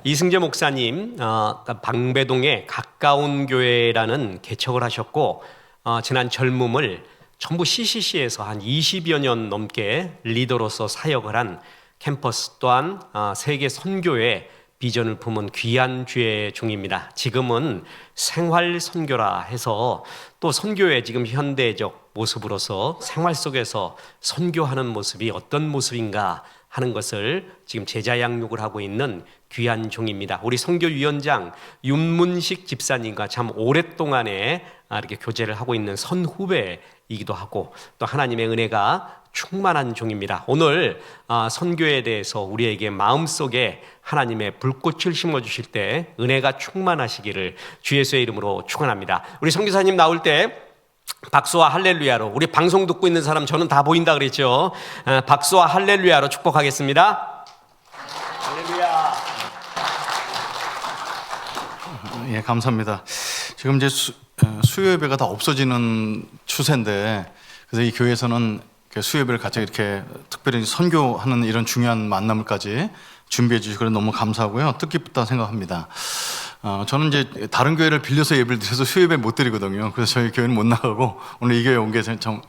이승재 목사님, 방배동에 가까운 교회라는 개척을 하셨고, 지난 젊음을 전부 CCC에서 한 20여 년 넘게 리더로서 사역을 한 캠퍼스 또한 세계 선교의 비전을 품은 귀한 주의 종입니다. 지금은 생활 선교라 해서 또 선교의 지금 현대적 모습으로서 생활 속에서 선교하는 모습이 어떤 모습인가 하는 것을 지금 제자 양육을 하고 있는 귀한 종입니다. 우리 선교위원장 윤문식 집사님과 참 오랫동안에 이렇게 교제를 하고 있는 선후배이기도 하고 또 하나님의 은혜가 충만한 종입니다. 오늘 선교에 대해서 우리에게 마음속에 하나님의 불꽃을 심어주실 때 은혜가 충만하시기를 주 예수의 이름으로 축원합니다. 우리 선교사님 나올 때 박수와 할렐루야로, 우리 방송 듣고 있는 사람 저는 다 보인다 그랬죠. 박수와 할렐루야로 축복하겠습니다. 할렐루야. 예, 감사합니다. 지금 이제 수요 예배가 다 없어지는 추세인데, 그래서 이 교회에서는 수요 예배를 같이 이렇게 특별히 선교하는 이런 중요한 만남까지 준비해 주시고 너무 감사하고요. 뜻깊다 생각합니다. 저는 이제 다른 교회를 빌려서 예배를 드려서 수요 예배 못 드리거든요. 그래서 저희 교회는 못 나가고 오늘 이 교회에 온 게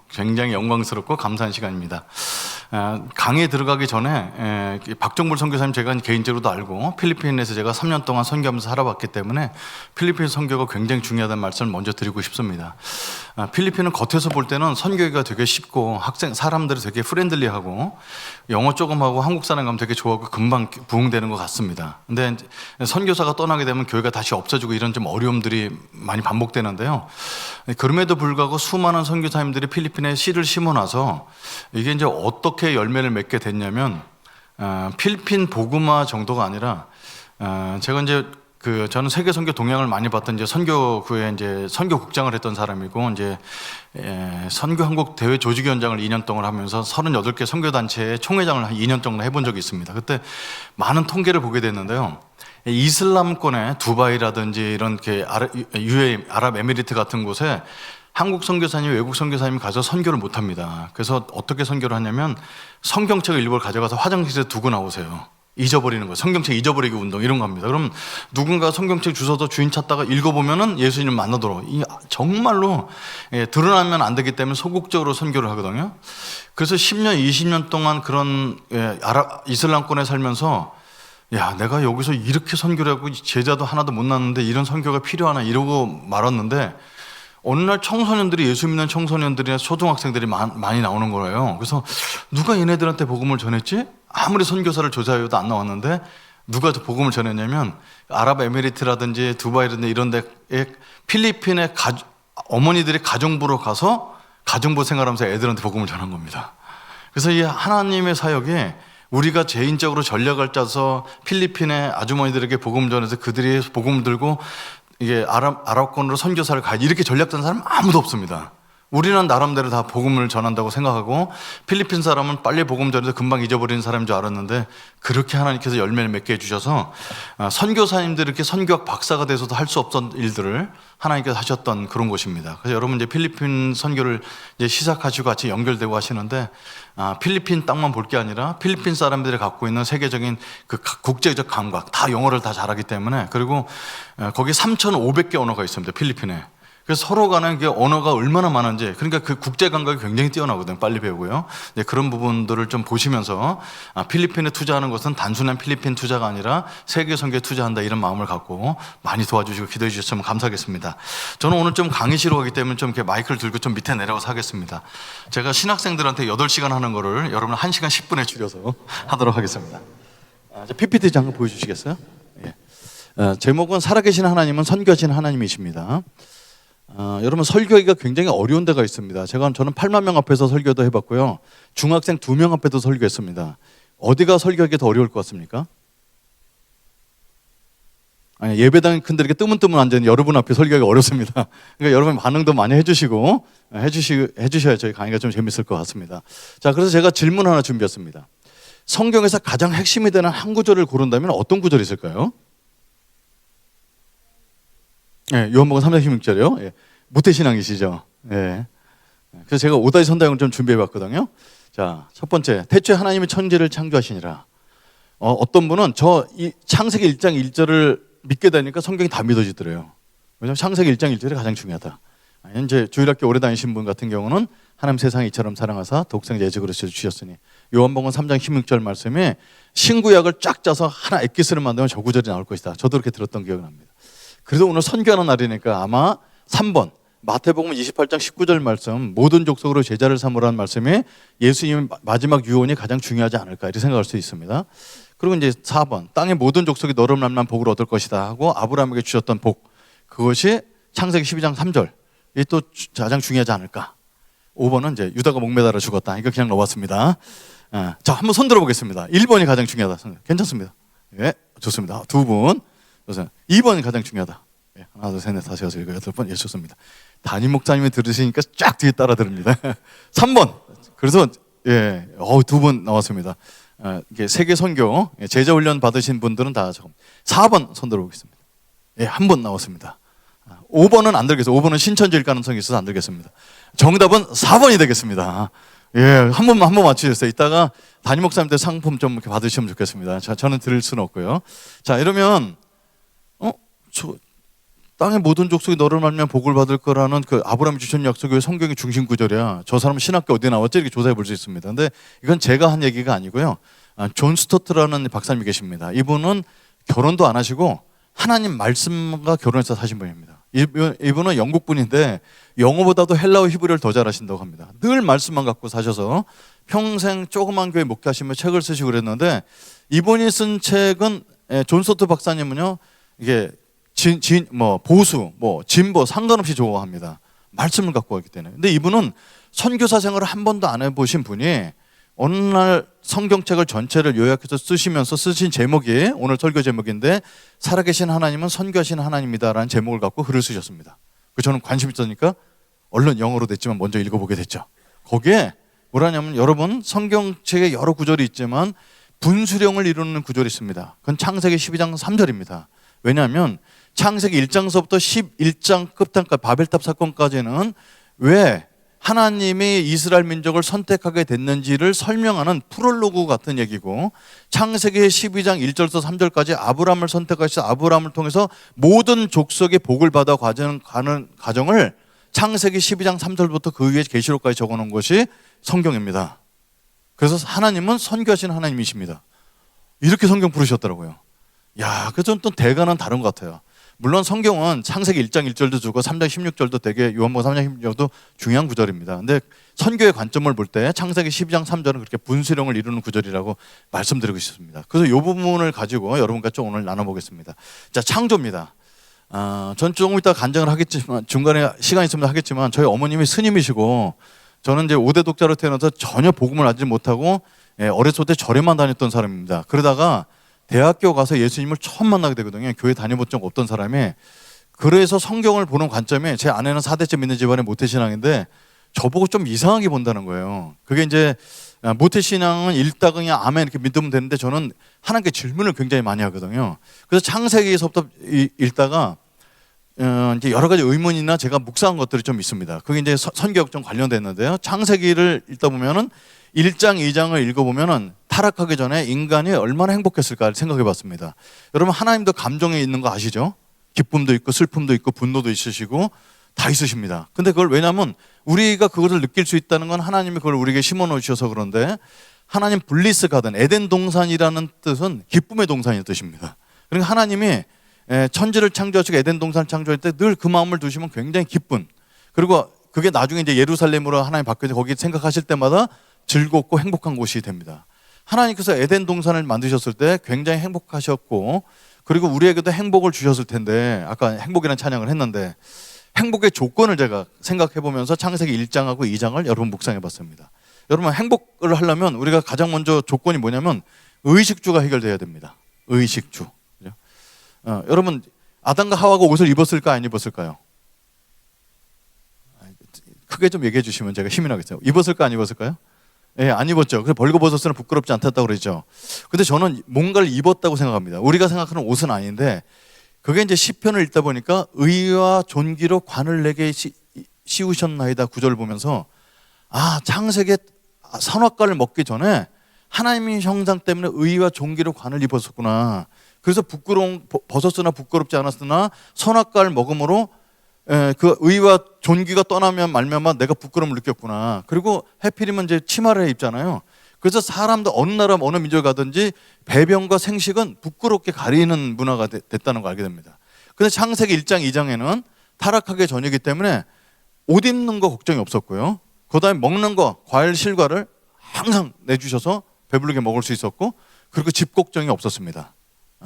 굉장히 영광스럽고 감사한 시간입니다. 강의에 들어가기 전에 박정불 선교사님 제가 개인적으로도 알고 필리핀에서 제가 3년 동안 선교하면서 살아봤기 때문에 필리핀 선교가 굉장히 중요하다는 말씀을 먼저 드리고 싶습니다. 필리핀은 겉에서 볼 때는 선교가 되게 쉽고 사람들이 되게 프렌들리하고 영어 조금 하고 한국 사람 가면 되게 좋아하고 금방 부흥되는 것 같습니다. 근데 선교사가 떠나게 되면 교회가 다시 없어지고 이런 좀 어려움들이 많이 반복되는데요. 그럼에도 불구하고 수많은 선교사님들이 필리핀에 씨를 심어놔서 이게 이제 어떻게 열매를 맺게 됐냐면 필리핀 복음화 정도가 아니라 제가 이제 저는 세계 선교 동향을 많이 봤던 이제 선교구에 이제 선교국장을 했던 사람이고 이제 선교 한국 대회 조직위원장을 2년 동안 하면서 38개 선교단체의 총회장을 한 2년 정도 해본 적이 있습니다. 그때 많은 통계를 보게 됐는데요. 이슬람권의 두바이라든지 이런 UAE, 아랍에미리트 같은 곳에 한국 선교사님, 외국 선교사님이 가서 선교를 못 합니다. 그래서 어떻게 선교를 하냐면 성경책을 일부러 가져가서 화장실에 두고 나오세요. 잊어버리는 거예요. 성경책 잊어버리기 운동 이런 거 합니다. 그럼 누군가 성경책 주워서 주인 찾다가 읽어보면은 예수님 만나도록 정말로 드러나면 안 되기 때문에 소극적으로 선교를 하거든요. 그래서 10년, 20년 동안 그런 이슬람권에 살면서 야, 내가 여기서 이렇게 선교를 하고 제자도 하나도 못 낳았는데 이런 선교가 필요하나 이러고 말았는데 어느 날 청소년들이 예수 믿는 청소년들이나 초등학생들이 많이 나오는 거예요. 그래서 누가 얘네들한테 복음을 전했지? 아무리 선교사를 조사해도 안 나왔는데 누가 복음을 전했냐면 아랍에미리트라든지 두바이라든지 이런 데에 필리핀의 어머니들이 가정부로 가서 가정부 생활하면서 애들한테 복음을 전한 겁니다. 그래서 이 하나님의 사역에 우리가 개인적으로 전략을 짜서 필리핀의 아주머니들에게 복음 전해서 그들이 복음 들고 이게 아랍권으로 선교사를 가야지 이렇게 전략 짠 사람 아무도 없습니다. 우리는 나름대로 다 복음을 전한다고 생각하고 필리핀 사람은 빨리 복음 전해서 금방 잊어버리는 사람인 줄 알았는데 그렇게 하나님께서 열매를 맺게 해주셔서 선교사님들이 이렇게 선교학 박사가 돼서도 할 수 없던 일들을 하나님께서 하셨던 그런 곳입니다. 그래서 여러분 이제 필리핀 선교를 이제 시작하시고 같이 연결되고 하시는데 필리핀 땅만 볼 게 아니라 필리핀 사람들이 갖고 있는 세계적인 그 국제적 감각 다 영어를 다 잘하기 때문에 그리고 거기 3,500개 언어가 있습니다. 필리핀에. 그래서 서로 간에 언어가 얼마나 많은지 그러니까 그 국제 감각이 굉장히 뛰어나거든요. 빨리 배우고요. 네, 그런 부분들을 좀 보시면서 필리핀에 투자하는 것은 단순한 필리핀 투자가 아니라 세계 선교에 투자한다 이런 마음을 갖고 많이 도와주시고 기도해 주셨으면 감사하겠습니다. 저는 오늘 좀 강의실로 가기 때문에 좀 이렇게 마이크를 들고 좀 밑에 내려가서 하겠습니다. 제가 신학생들한테 8시간 하는 거를 여러분 1시간 10분에 줄여서 하도록 하겠습니다. PPT 잠깐 보여주시겠어요? 예. 제목은 살아계신 하나님은 선교하신 하나님이십니다. 여러분 설교하기가 굉장히 어려운 데가 있습니다. 저는 8만 명 앞에서 설교도 해봤고요. 중학생 2명 앞에도 설교했습니다. 어디가 설교하기 더 어려울 것 같습니까? 아니, 예배당 큰데 이렇게 뜨문뜨문 앉은 여러분 앞에 설교하기 어렵습니다. 그러니까 여러분 반응도 많이 해주시고 해주셔야 저희 강의가 좀 재밌을 것 같습니다. 자, 그래서 제가 질문 하나 준비했습니다. 성경에서 가장 핵심이 되는 한 구절을 고른다면 어떤 구절이 있을까요? 예, 요한복음 3장 16절이요. 예, 모태신앙이시죠. 예. 그래서 제가 5다지 선다형을 좀 준비해봤거든요. 자, 첫 번째, 태초에 하나님이 천지를 창조하시니라. 어떤 분은 이 창세기 1장 1절을 믿게 되니까 성경이 다 믿어지더래요. 왜냐하면 창세기 1장 1절이 가장 중요하다. 현재 주일학교 오래 다니신 분 같은 경우는 하나님 세상을 이처럼 사랑하사 독생자 예수 그리스도를 주셨으니, 요한복음 3장 16절 말씀에 신구약을 쫙 짜서 하나 엑기스를 만들면 저 구절이 나올 것이다. 저도 그렇게 들었던 기억이 납니다. 그래도 오늘 선교하는 날이니까 아마 3번 마태복음 28장 19절 말씀, 모든 족속으로 제자를 삼으라는 말씀이 예수님의 마지막 유언이 가장 중요하지 않을까 이렇게 생각할 수 있습니다. 그리고 이제 4번 땅의 모든 족속이 너로 말미암아 복을 얻을 것이다 하고 아브라함에게 주셨던 복, 그것이 창세기 12장 3절 이 또 가장 중요하지 않을까. 5번은 이제 유다가 목매달아 죽었다. 이거 그냥 넣어봤습니다. 자, 한번 손 들어보겠습니다. 1번이 가장 중요하다. 괜찮습니다. 예, 좋습니다. 두 분. 2번이 가장 중요하다. 예, 하나, 둘, 셋, 넷, 다섯, 여섯, 일곱, 여덟 번. 예, 좋습니다. 담임 목사님이 들으시니까 쫙 뒤에 따라 들읍니다. 3번. 그래서 예, 두 분 나왔습니다. 이게 세계 선교 제자 훈련 받으신 분들은 다 4번 손 들어보겠습니다. 예, 한 번 나왔습니다. 5번은 안 들겠습니다. 5번은 신천지일 가능성이 있어서 안 들겠습니다. 정답은 4번이 되겠습니다. 예, 한 번 맞추셨어요. 이따가 담임 목사님들 상품 좀 이렇게 받으시면 좋겠습니다. 자, 저는 드릴 수는 없고요. 자, 이러면 땅의 모든 족속이 너를 말미암아 복을 받을 거라는 그 아브라함이 주신 약속이 왜 성경의 중심 구절이야? 저 사람은 신학교 어디에 나왔지? 이렇게 조사해 볼 수 있습니다. 근데 이건 제가 한 얘기가 아니고요. 존 스토트라는 박사님이 계십니다. 이분은 결혼도 안 하시고 하나님 말씀과 결혼해서 사신 분입니다. 이분은 영국 분인데 영어보다도 헬라어 히브리어를 더 잘하신다고 합니다. 늘 말씀만 갖고 사셔서 평생 조그만 교회 목회하시며 책을 쓰시고 그랬는데, 이분이 쓴 책은 존 스토트 박사님은요, 이게 보수, 진보 상관없이 좋아합니다. 말씀을 갖고 왔기 때문에. 근데 이분은 선교사 생활을 한 번도 안 해보신 분이 어느 날 성경책을 전체를 요약해서 쓰시면서 쓰신 제목이 오늘 설교 제목인데, 살아계신 하나님은 선교하신 하나님이다라는 제목을 갖고 글을 쓰셨습니다. 저는 관심 있으니까 얼른 영어로 됐지만 먼저 읽어보게 됐죠. 거기에 뭐라냐면, 여러분 성경책에 여러 구절이 있지만 분수령을 이루는 구절이 있습니다. 그건 창세기 12장 3절입니다. 왜냐하면 창세기 1장서부터 11장 끝단까지 바벨탑 사건까지는 왜 하나님이 이스라엘 민족을 선택하게 됐는지를 설명하는 프롤로그 같은 얘기고, 창세기 12장 1절에서 3절까지 아브라함을 선택하셔서 아브라함을 통해서 모든 족속의 복을 받아 가는 과정을 창세기 12장 3절부터 그 위에 계시록까지 적어놓은 것이 성경입니다. 그래서 하나님은 선교하신 하나님이십니다. 이렇게 성경 부르셨더라고요. 야, 그래서 또 대가는 다른 것 같아요. 물론 성경은 창세기 1장 1절도 주고 3장 16절도 되게 요한복음 3장 16절도 중요한 구절입니다. 근데 선교의 관점을 볼 때 창세기 12장 3절은 그렇게 분수령을 이루는 구절이라고 말씀드리고 싶습니다. 그래서 이 부분을 가지고 여러분과 좀 오늘 나눠보겠습니다. 자, 창조입니다. 전 조금 이따 간증을 하겠지만, 중간에 시간 있으면 하겠지만, 저희 어머님이 스님이시고 저는 이제 5대 독자로 태어나서 전혀 복음을 알지 못하고 어렸을 때 절에만 다녔던 사람입니다. 그러다가 대학교 가서 예수님을 처음 만나게 되거든요. 교회 다녀본 적 없던 사람이. 그래서 성경을 보는 관점이, 제 아내는 4대째 믿는 집안의 모태신앙인데 저보고 좀 이상하게 본다는 거예요. 그게 이제 모태신앙은 읽다가 그냥 아멘 이렇게 믿으면 되는데, 저는 하나님께 질문을 굉장히 많이 하거든요. 그래서 창세기에서부터 읽다가 이제 여러 가지 의문이나 제가 묵상한 것들이 좀 있습니다. 그게 이제 선교역 좀 관련됐는데요. 창세기를 읽다 보면은 1장, 2장을 읽어보면은 타락하기 전에 인간이 얼마나 행복했을까를 생각해 봤습니다. 여러분, 하나님도 감정에 있는 거 아시죠? 기쁨도 있고 슬픔도 있고 분노도 있으시고 다 있으십니다. 근데 그걸, 왜냐하면 우리가 그것을 느낄 수 있다는 건 하나님이 그걸 우리에게 심어 놓으셔서 그런데, 하나님 블리스 가든, 에덴 동산이라는 뜻은 기쁨의 동산이라는 뜻입니다. 그러니까 하나님이 천지를 창조하시고 에덴 동산을 창조할 때 늘 그 마음을 두시면 굉장히 기쁜, 그리고 그게 나중에 이제 예루살렘으로 하나님 바뀌어서 거기 생각하실 때마다 즐겁고 행복한 곳이 됩니다. 하나님께서 에덴 동산을 만드셨을 때 굉장히 행복하셨고, 그리고 우리에게도 행복을 주셨을 텐데, 아까 행복이라는 찬양을 했는데, 행복의 조건을 제가 생각해 보면서 창세기 1장하고 2장을 여러분 묵상해 봤습니다. 여러분, 행복을 하려면 우리가 가장 먼저 조건이 뭐냐면 의식주가 해결돼야 됩니다. 의식주. 여러분, 아담과 하와가 옷을 입었을까 안 입었을까요? 크게 좀 얘기해 주시면 제가 힘이 나겠어요. 입었을까 안 입었을까요? 예, 안 입었죠. 그래서 벌거벗었으나 부끄럽지 않다고 그러죠. 근데 저는 뭔가를 입었다고 생각합니다. 우리가 생각하는 옷은 아닌데, 그게 이제 시편을 읽다 보니까 의와 존귀로 관을 내게 씌우셨나이다 구절을 보면서, 창세기에 선악과를 먹기 전에 하나님의 형상 때문에 의와 존귀로 관을 입었었구나. 그래서 벗었으나 부끄럽지 않았으나 선악과를 먹음으로 그 의와 존귀가 떠나면 말미암아 내가 부끄러움을 느꼈구나. 그리고 해필이면 이제 치마를 입잖아요. 그래서 사람도 어느 나라 어느 민족에 가든지 배변과 생식은 부끄럽게 가리는 문화가 됐다는 걸 알게 됩니다. 근데 창세기 1장 2장에는 타락하기 전이기 때문에 옷 입는 거 걱정이 없었고요. 그다음에 먹는 거 과일 실과를 항상 내주셔서 배부르게 먹을 수 있었고, 그리고 집 걱정이 없었습니다.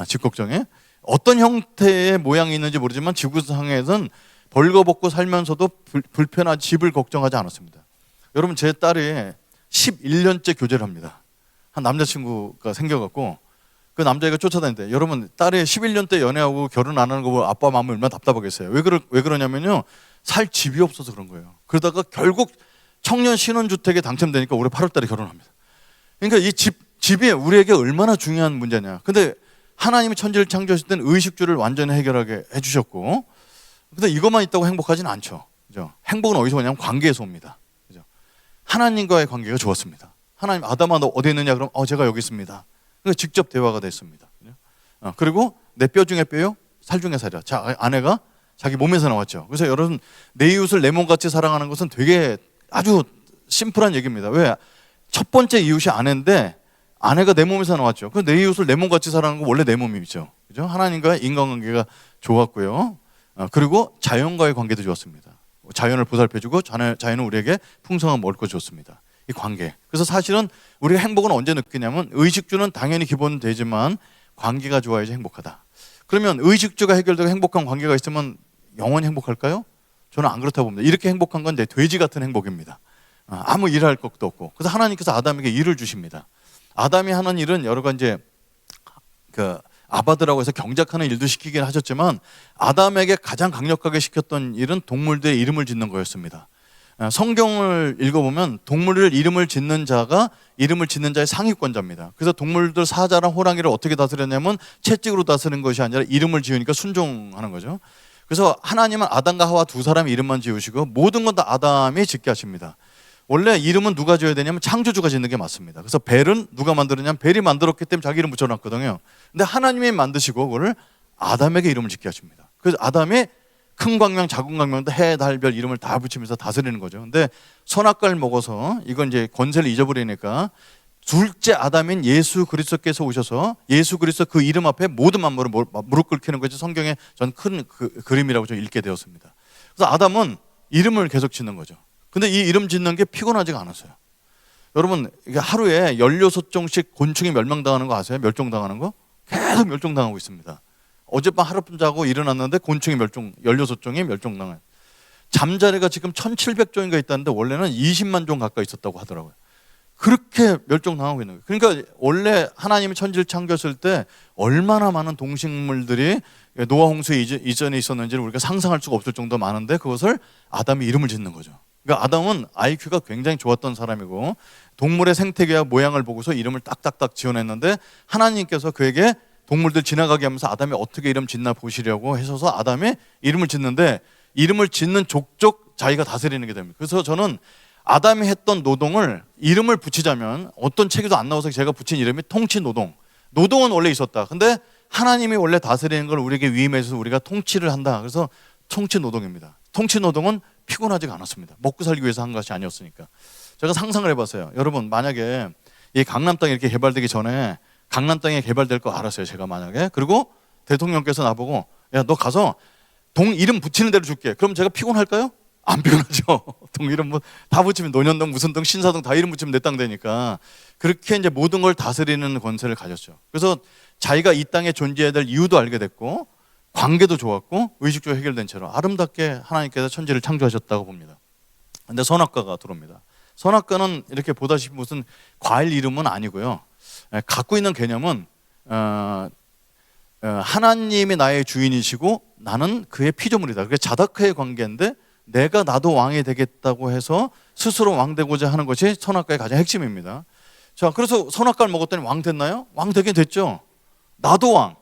집 걱정에 어떤 형태의 모양이 있는지 모르지만 지구상에서는 벌거벗고 살면서도 불편한 집을 걱정하지 않았습니다. 여러분, 제 딸이 11년째 교제를 합니다. 한 남자친구가 생겨갖고 그 남자애가 쫓아다니는데, 여러분, 딸이 11년 때 연애하고 결혼 안 하는 거 보고 아빠 마음이 얼마나 답답하겠어요. 왜 그러냐면요, 살 집이 없어서 그런 거예요. 그러다가 결국 청년 신혼주택에 당첨되니까 올해 8월 달에 결혼합니다. 그러니까 이 집이 우리에게 얼마나 중요한 문제냐. 근데 하나님이 천지를 창조하실 때는 의식주를 완전히 해결하게 해주셨고, 근데 이것만 있다고 행복하지는 않죠. 그죠? 행복은 어디서 오냐면 관계에서 옵니다. 그죠? 하나님과의 관계가 좋았습니다. 하나님, 아담아 너 어디 있느냐? 그럼 제가 여기 있습니다. 그러니까 직접 대화가 됐습니다. 그리고 내 뼈 중에 뼈요, 살 중에 살이야. 자, 아내가 자기 몸에서 나왔죠. 그래서 여러분, 내 이웃을 내 몸같이 사랑하는 것은 되게 아주 심플한 얘기입니다. 왜? 첫 번째 이웃이 아내인데 아내가 내 몸에서 나왔죠. 그 내 이웃을 내 몸같이 사랑하는 건 원래 내 몸이죠. 그죠? 하나님과의 인간관계가 좋았고요. 그리고 자연과의 관계도 좋았습니다. 자연을 보살펴주고 자연은 우리에게 풍성한 먹을 거 줬습니다. 이 관계. 그래서 사실은 우리가 행복은 언제 느끼냐면, 의식주는 당연히 기본되지만 관계가 좋아야지 행복하다. 그러면 의식주가 해결되고 행복한 관계가 있으면 영원히 행복할까요? 저는 안 그렇다고 봅니다. 이렇게 행복한 건 내 돼지 같은 행복입니다. 아무 일할 것도 없고. 그래서 하나님께서 아담에게 일을 주십니다. 아담이 하는 일은 여러 가지 아바드라고 해서 경작하는 일도 시키긴 하셨지만, 아담에게 가장 강력하게 시켰던 일은 동물들의 이름을 짓는 거였습니다. 성경을 읽어보면 동물을 이름을 짓는 자가 이름을 짓는 자의 상위권자입니다. 그래서 동물들 사자랑 호랑이를 어떻게 다스렸냐면 채찍으로 다스리는 것이 아니라 이름을 지으니까 순종하는 거죠. 그래서 하나님은 아담과 하와 두 사람의 이름만 지으시고 모든 건 다 아담이 짓게 하십니다. 원래 이름은 누가 지어야 되냐면 창조주가 짓는 게 맞습니다. 그래서 벨은 누가 만들었냐면 벨이 만들었기 때문에 자기 이름 붙여놨거든요. 근데 하나님이 만드시고 그거를 아담에게 이름을 짓게 하십니다. 그래서 아담이 큰 광명, 작은 광명도 해, 달, 별 이름을 다 붙이면서 다스리는 거죠. 근데 선악과를 먹어서 이건 이제 권세를 잊어버리니까 둘째 아담인 예수 그리스도께서 오셔서 예수 그리스도 그 이름 앞에 모든 만물을 무릎 꿇히는 것이 성경의 전 큰 그림이라고 좀 읽게 되었습니다. 그래서 아담은 이름을 계속 짓는 거죠. 근데 이 이름 짓는 게 피곤하지가 않았어요. 여러분, 이게 하루에 16종씩 곤충이 멸망당하는 거 아세요? 멸종당하는 거? 계속 멸종당하고 있습니다. 어젯밤 하룻밤 자고 일어났는데 곤충이 16종이 멸종당해요. 잠자리가 지금 1700종인가 있다는데 원래는 20만 종 가까이 있었다고 하더라고요. 그렇게 멸종당하고 있는 거예요. 그러니까 원래 하나님이 천지를 창조했을 때 얼마나 많은 동식물들이 노아 홍수 이전에 있었는지를 우리가 상상할 수가 없을 정도 많은데, 그것을 아담이 이름을 짓는 거죠. 그러니까 아담은 IQ가 굉장히 좋았던 사람이고 동물의 생태계와 모양을 보고서 이름을 딱딱딱 지어냈는데, 하나님께서 그에게 동물들 지나가게 하면서 아담이 어떻게 이름 짓나 보시려고 하셔서 아담이 이름을 짓는데, 이름을 짓는 족족 자기가 다스리는 게 됩니다. 그래서 저는 아담이 했던 노동을 이름을 붙이자면, 어떤 책에도 안 나와서 제가 붙인 이름이 통치노동. 노동은 원래 있었다. 근데 하나님이 원래 다스리는 걸 우리에게 위임해서 우리가 통치를 한다. 그래서 통치노동입니다. 통치노동은 피곤하지가 않았습니다. 먹고 살기 위해서 한 것이 아니었으니까. 제가 상상을 해봤어요. 여러분, 만약에 이 강남 땅이 이렇게 개발되기 전에 강남 땅에 개발될 거 알았어요, 제가 만약에. 그리고 대통령께서 나보고, 야, 너 가서 동 이름 붙이는 대로 줄게. 그럼 제가 피곤할까요? 안 피곤하죠. 동 이름 뭐 다 붙이면 논현동, 무슨 동, 신사동 다 이름 붙이면 내 땅 되니까. 그렇게 이제 모든 걸 다스리는 권세를 가졌죠. 그래서 자기가 이 땅에 존재해야 될 이유도 알게 됐고, 관계도 좋았고, 의식주가 해결된 채로 아름답게 하나님께서 천지를 창조하셨다고 봅니다. 근데 선악과가 들어옵니다. 선악과는 이렇게 보다시피 무슨 과일 이름은 아니고요. 갖고 있는 개념은 하나님이 나의 주인이시고 나는 그의 피조물이다. 그게 자다크의 관계인데, 내가 나도 왕이 되겠다고 해서 스스로 왕 되고자 하는 것이 선악과의 가장 핵심입니다. 자, 그래서 선악과를 먹었더니 왕 됐나요? 왕 되긴 됐죠. 나도 왕,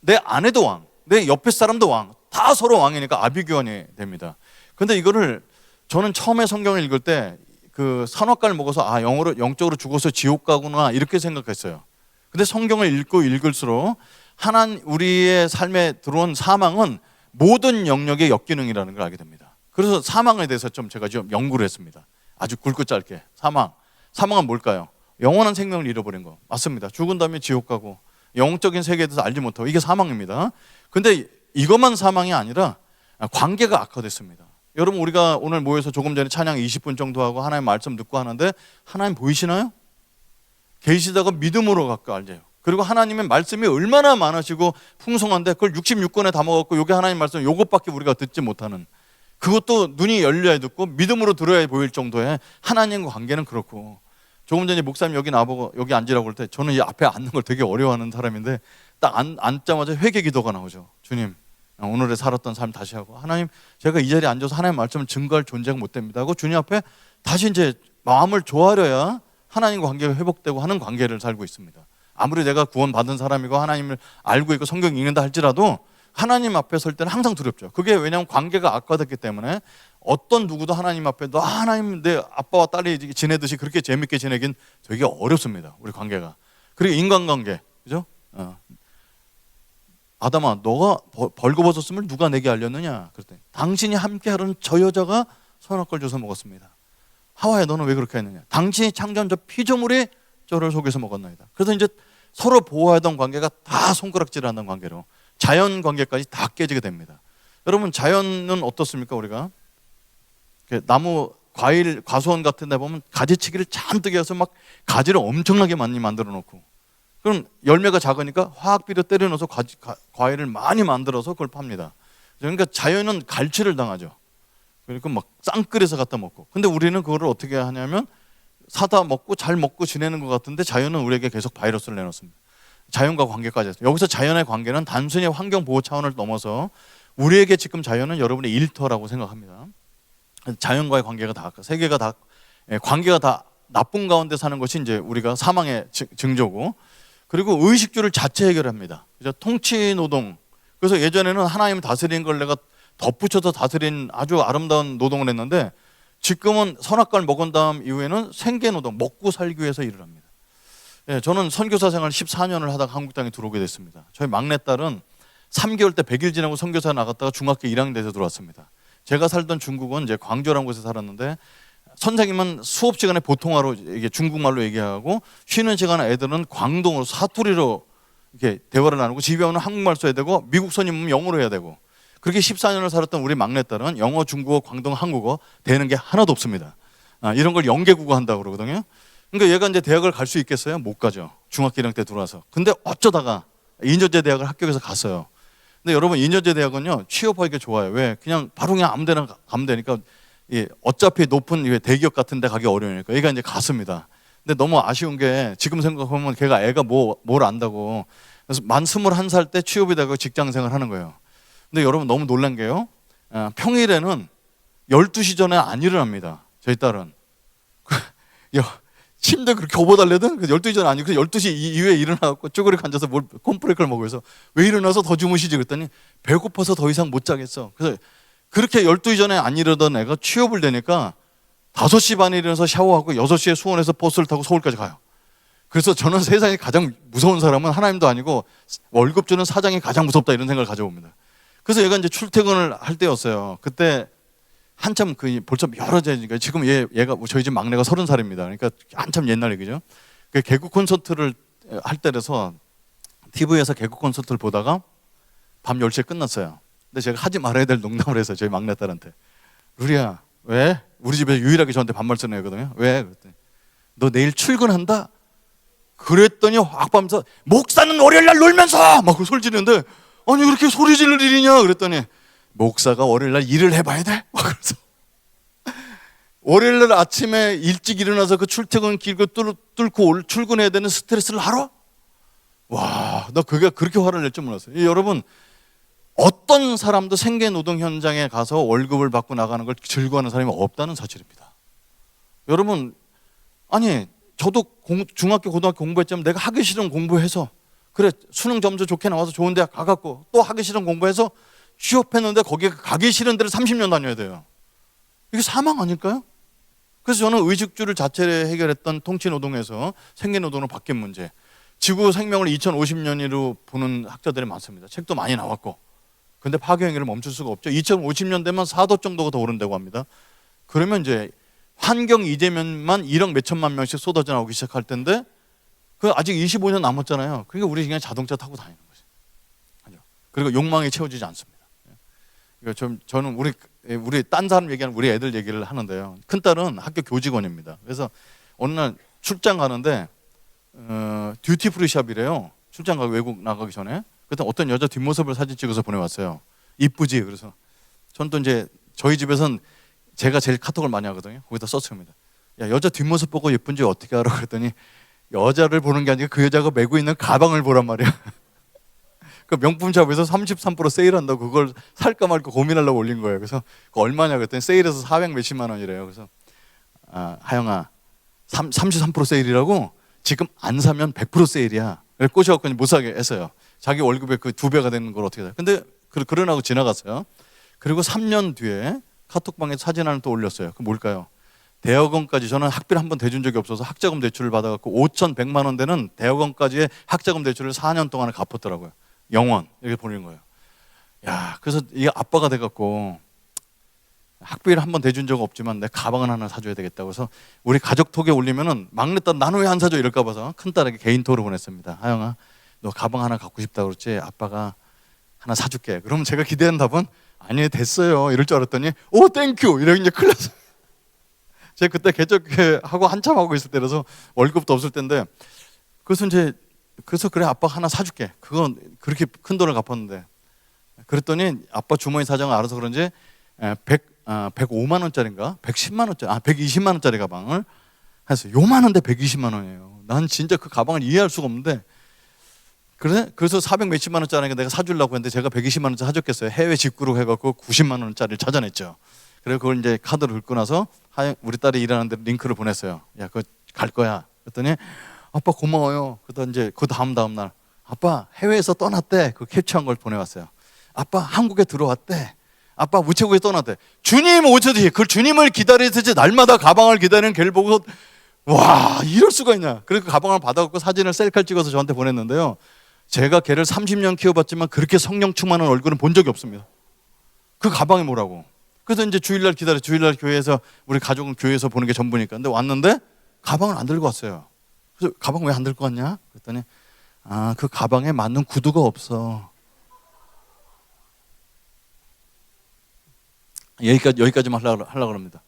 내 아내도 왕, 내 옆에 사람도 왕, 다 서로 왕이니까 아비규환이 됩니다. 근데 이거를 저는 처음에 성경을 읽을 때 그 선악과를 먹어서 영적으로 죽어서 지옥 가구나 이렇게 생각했어요. 근데 성경을 읽고 읽을수록 우리의 삶에 들어온 사망은 모든 영역의 역기능이라는 걸 알게 됩니다. 그래서 사망에 대해서 제가 좀 연구를 했습니다. 아주 굵고 짧게. 사망은 뭘까요? 영원한 생명을 잃어버린 거 맞습니다. 죽은 다음에 지옥 가고 영적인 세계에 대해서 알지 못하고 이게 사망입니다. 근데 이것만 사망이 아니라 관계가 악화됐습니다. 여러분, 우리가 오늘 모여서 조금 전에 찬양 20분 정도 하고 하나님 말씀 듣고 하는데 하나님 보이시나요? 계시다가 믿음으로 갖고 알죠. 그리고 하나님의 말씀이 얼마나 많으시고 풍성한데 그걸 66권에 담아갖고 요게 하나님 말씀 요것밖에 우리가 듣지 못하는, 그것도 눈이 열려야 듣고 믿음으로 들어야 보일 정도의 하나님과 관계는 그렇고. 조금 전에 목사님 여기 나보고 여기 앉으라고 할 때 저는 이 앞에 앉는 걸 되게 어려워하는 사람인데 딱 앉자마자 회개 기도가 나오죠. 주님, 오늘의 살았던 삶 다시 하고, 하나님 제가 이 자리에 앉아서 하나님 말씀을 증거할 존재가 못 됩니다 하고 주님 앞에 다시 이제 마음을 조아려야 하나님과 관계가 회복되고 하는 관계를 살고 있습니다. 아무리 내가 구원받은 사람이고 하나님을 알고 있고 성경 읽는다 할지라도 하나님 앞에 설 때는 항상 두렵죠. 그게 왜냐하면 관계가 악화됐기 때문에 어떤 누구도 하나님 앞에 하나님 내 아빠와 딸이 지내듯이 그렇게 재밌게 지내긴 되게 어렵습니다. 우리 관계가. 그리고 인간관계, 그죠? 아담아, 너가 벌거벗었음을 누가 내게 알렸느냐? 그랬더니 당신이 함께하는 저 여자가 선악과를 줘서 먹었습니다. 하와야, 너는 왜 그렇게 했느냐? 당신이 창조한 저 피조물이 저를 속여서 먹었나이다. 그래서 이제 서로 보호하던 관계가 다 손가락질하는 관계로 자연 관계까지 다 깨지게 됩니다. 여러분, 자연은 어떻습니까? 우리가 나무, 과일, 과수원 같은 데 보면 가지치기를 잔뜩 해서 막 가지를 엄청나게 많이 만들어 놓고, 그럼 열매가 작으니까 화학비료 때려 넣어서 과일을 많이 만들어서 그걸 팝니다. 그러니까 자연은 갈취를 당하죠. 그러니까 막 쌍끌에서 갖다 먹고. 근데 우리는 그거를 어떻게 하냐면 사다 먹고 잘 먹고 지내는 것 같은데 자연은 우리에게 계속 바이러스를 내놓습니다. 자연과 관계까지 했어요. 여기서 자연의 관계는 단순히 환경 보호 차원을 넘어서 우리에게 지금 자연은 여러분의 일터라고 생각합니다. 자연과의 관계가 다, 세계가 다, 관계가 다 나쁜 가운데 사는 것이 이제 우리가 사망의 증조고, 그리고 의식주를 자체 해결합니다. 그죠? 통치 노동. 그래서 예전에는 하나님 다스리는 걸 내가 덧붙여서 다스린 아주 아름다운 노동을 했는데, 지금은 선악과를 먹은 다음 이후에는 생계노동, 먹고 살기 위해서 일을 합니다. 저는 선교사 생활 14년을 하다가 한국 땅에 들어오게 됐습니다. 저희 막내딸은 3개월 때 100일 지나고 선교사 나갔다가 중학교 1학년 돼서 들어왔습니다. 제가 살던 중국은 이제 광주라는 곳에 살았는데, 선생님은 수업 시간에 보통화로 이게 중국말로 얘기하고, 쉬는 시간에 애들은 광동으로 사투리로 이렇게 대화를 나누고, 집에 오면 한국말 써야 되고, 미국 손님은 영어로 해야 되고, 그렇게 14년을 살았던 우리 막내딸은 영어, 중국어, 광동, 한국어 되는 게 하나도 없습니다. 이런 걸 영계국어 한다고 그러거든요. 그러니까 얘가 이제 대학을 갈 수 있겠어요? 못 가죠. 중학교 1학년 때 들어와서. 근데 어쩌다가 인저제 대학을 합격해서 갔어요. 근데 여러분, 인저제 대학은요 취업하기가 좋아요. 왜? 바로 그냥 아무 데나 가면 되니까. 어차피 높은 대기업 같은 데 가기 어려우니까 얘가 이제 갔습니다. 근데 너무 아쉬운 게, 지금 생각하면 애가 뭘 안다고. 그래서 만 21살 때 취업이 되고 직장생활 하는 거예요. 근데 여러분, 너무 놀란 게요, 평일에는 12시 전에 안 일어납니다. 저희 딸은. 침대 그렇게 업어달래든 12시 전에 아니고 12시 이후에 일어나고 쪼그리고 앉아서 콘프레이크를 먹어서, 왜 일어나서 더 주무시지? 그랬더니 배고파서 더 이상 못 자겠어. 그래서 그렇게 12시 전에 안 일어나던 애가 취업을 되니까 5시 반에 일어나서 샤워하고 6시에 수원에서 버스를 타고 서울까지 가요. 그래서 저는 세상에 가장 무서운 사람은 하나님도 아니고 월급 주는 사장이 가장 무섭다, 이런 생각을 가져옵니다. 그래서 얘가 이제 출퇴근을 할 때였어요. 그때 한참 벌써 여러 제니까, 지금 얘가 저희 집 막내가 30살입니다. 그러니까 한참 옛날 얘기죠. 개국 콘서트를 할 때라서 TV에서 개국 콘서트를 보다가 밤 10시에 끝났어요. 근데 제가 하지 말아야 될 농담을 했어요. 저희 막내딸한테. 루리야, 왜? 우리 집에서 유일하게 저한테 반말 쓰는 애거든요. 왜? 그랬더니 너 내일 출근한다? 그랬더니 악밤서 목사는 월요일날 놀면서 막 소리 지르는데, 아니 그렇게 소리 지를 일이냐? 그랬더니 목사가 월요일날 일을 해봐야 돼? 막 그래서 월요일날 아침에 일찍 일어나서 그 출퇴근 길고 뚫고 출근해야 되는 스트레스를 알아? 와, 나 그게 그렇게 화를 낼 줄 몰랐어요. 여러분, 어떤 사람도 생계 노동 현장에 가서 월급을 받고 나가는 걸 즐거워하는 사람이 없다는 사실입니다. 여러분, 아니 저도 중학교 고등학교 공부했지만 내가 하기 싫은 공부해서, 그래 수능 점수 좋게 나와서 좋은 대학 가갖고 또 하기 싫은 공부해서 취업했는데 거기에 가기 싫은 데를 30년 다녀야 돼요. 이게 사망 아닐까요? 그래서 저는 의식주를 자체를 해결했던 통치노동에서 생계노동으로 바뀐 문제, 지구 생명을 2050년으로 보는 학자들이 많습니다. 책도 많이 나왔고. 근데 파괴행위를 멈출 수가 없죠. 2050년 되면 4도 정도가 더 오른다고 합니다. 그러면 이제 환경 이재면만 1억 몇천만 명씩 쏟아져 나오기 시작할 텐데 그 아직 25년 남았잖아요. 그러니까 우리 그냥 자동차 타고 다니는 거죠. 그리고 욕망이 채워지지 않습니다. 그러니까 저는 우리 딴 사람 얘기하는 우리 애들 얘기를 하는데요. 큰 딸은 학교 교직원입니다. 그래서 어느 날 출장 가는데 듀티프리 샵이래요. 출장 가고 외국 나가기 전에. 그때 어떤 여자 뒷모습을 사진 찍어서 보내왔어요. 이쁘지? 그래서 전 또 이제 저희 집에선 제가 제일 카톡을 많이 하거든요. 거기다 썼습니다. 야, 여자 뒷모습 보고 예쁜지 어떻게 알아? 그랬더니 여자를 보는 게 아니라 그 여자가 메고 있는 가방을 보란 말이야. 그 명품샵에서 33% 세일한다고 그걸 살까 말까 고민하려고 올린 거예요. 그래서 얼마냐 그랬더니 세일해서 400 몇십만 원이래요. 그래서 하영아 33% 세일이라고? 지금 안 사면 100% 세일이야. 그래서 꼬셔갖고 못 사게 했어요. 자기 월급의 그 2배가 되는 걸 어떻게 돼? 근데 그러나고 지나갔어요. 그리고 3년 뒤에 카톡방에 사진 하나 또 올렸어요. 그 뭘까요? 대학원까지, 저는 학비를 한 번 대준 적이 없어서 학자금 대출을 받아갖고 5,100만 원 되는 대학원까지의 학자금 대출을 4년 동안에 갚았더라고요. 영원 이렇게 보내는 거예요. 야, 그래서 이게 아빠가 돼갖고 학비를 한 번 대준 적 없지만 내 가방을 하나 사줘야 되겠다고 해서 우리 가족 톡에 올리면은 막내딸 나는 왜 안 사줘 이럴까 봐서 큰딸에게 개인톡으로 보냈습니다. 하영아, 너 가방 하나 갖고 싶다 그랬지? 아빠가 하나 사줄게. 그러면 제가 기대한 답은 아니 됐어요 이럴 줄 알았더니 오 땡큐 이러고 이제 큰일 났어요. 제가 그때 개척하고 한참 하고 있을 때라서 월급도 없을 때인데 그래서 그래 아빠 하나 사줄게. 그건 그렇게 큰 돈을 갚았는데 그랬더니 아빠 주머니 사정을 알아서 그런지 105만 원짜리인가 110만 원짜리 120만 원짜리 가방을 해서 요만한데 120만 원이에요. 난 진짜 그 가방을 이해할 수가 없는데 그래서 400 몇십만 원짜리니까 내가 사주려고 했는데 제가 120만 원짜리 사줬겠어요. 해외 직구로 해갖고 90만 원짜리를 찾아냈죠. 그래서 그걸 이제 카드를 긁고 나서 우리 딸이 일하는 데 링크를 보냈어요. 야, 그거 갈 거야. 그랬더니 아빠 고마워요. 그러다 이제 그 다음 날 아빠 해외에서 떠났대. 그 캡처한 걸 보내왔어요. 아빠 한국에 들어왔대. 아빠 우체국에 떠났대. 주님 오셔지. 그 주님을 기다리듯이 날마다 가방을 기다리는 걔를 보고 와 이럴 수가 있냐. 그래서 그 가방을 받아갖고 사진을 셀카를 찍어서 저한테 보냈는데요. 제가 걔를 30년 키워봤지만 그렇게 성령 충만한 얼굴은 본 적이 없습니다. 그 가방이 뭐라고. 그래서 이제 주일날 주일날 교회에서 우리 가족은 교회에서 보는 게 전부니까. 근데 왔는데 가방을 안 들고 왔어요. 그래서 가방 왜 안 들고 왔냐? 그랬더니 그 가방에 맞는 구두가 없어. 여기까지만 하려고 합니다.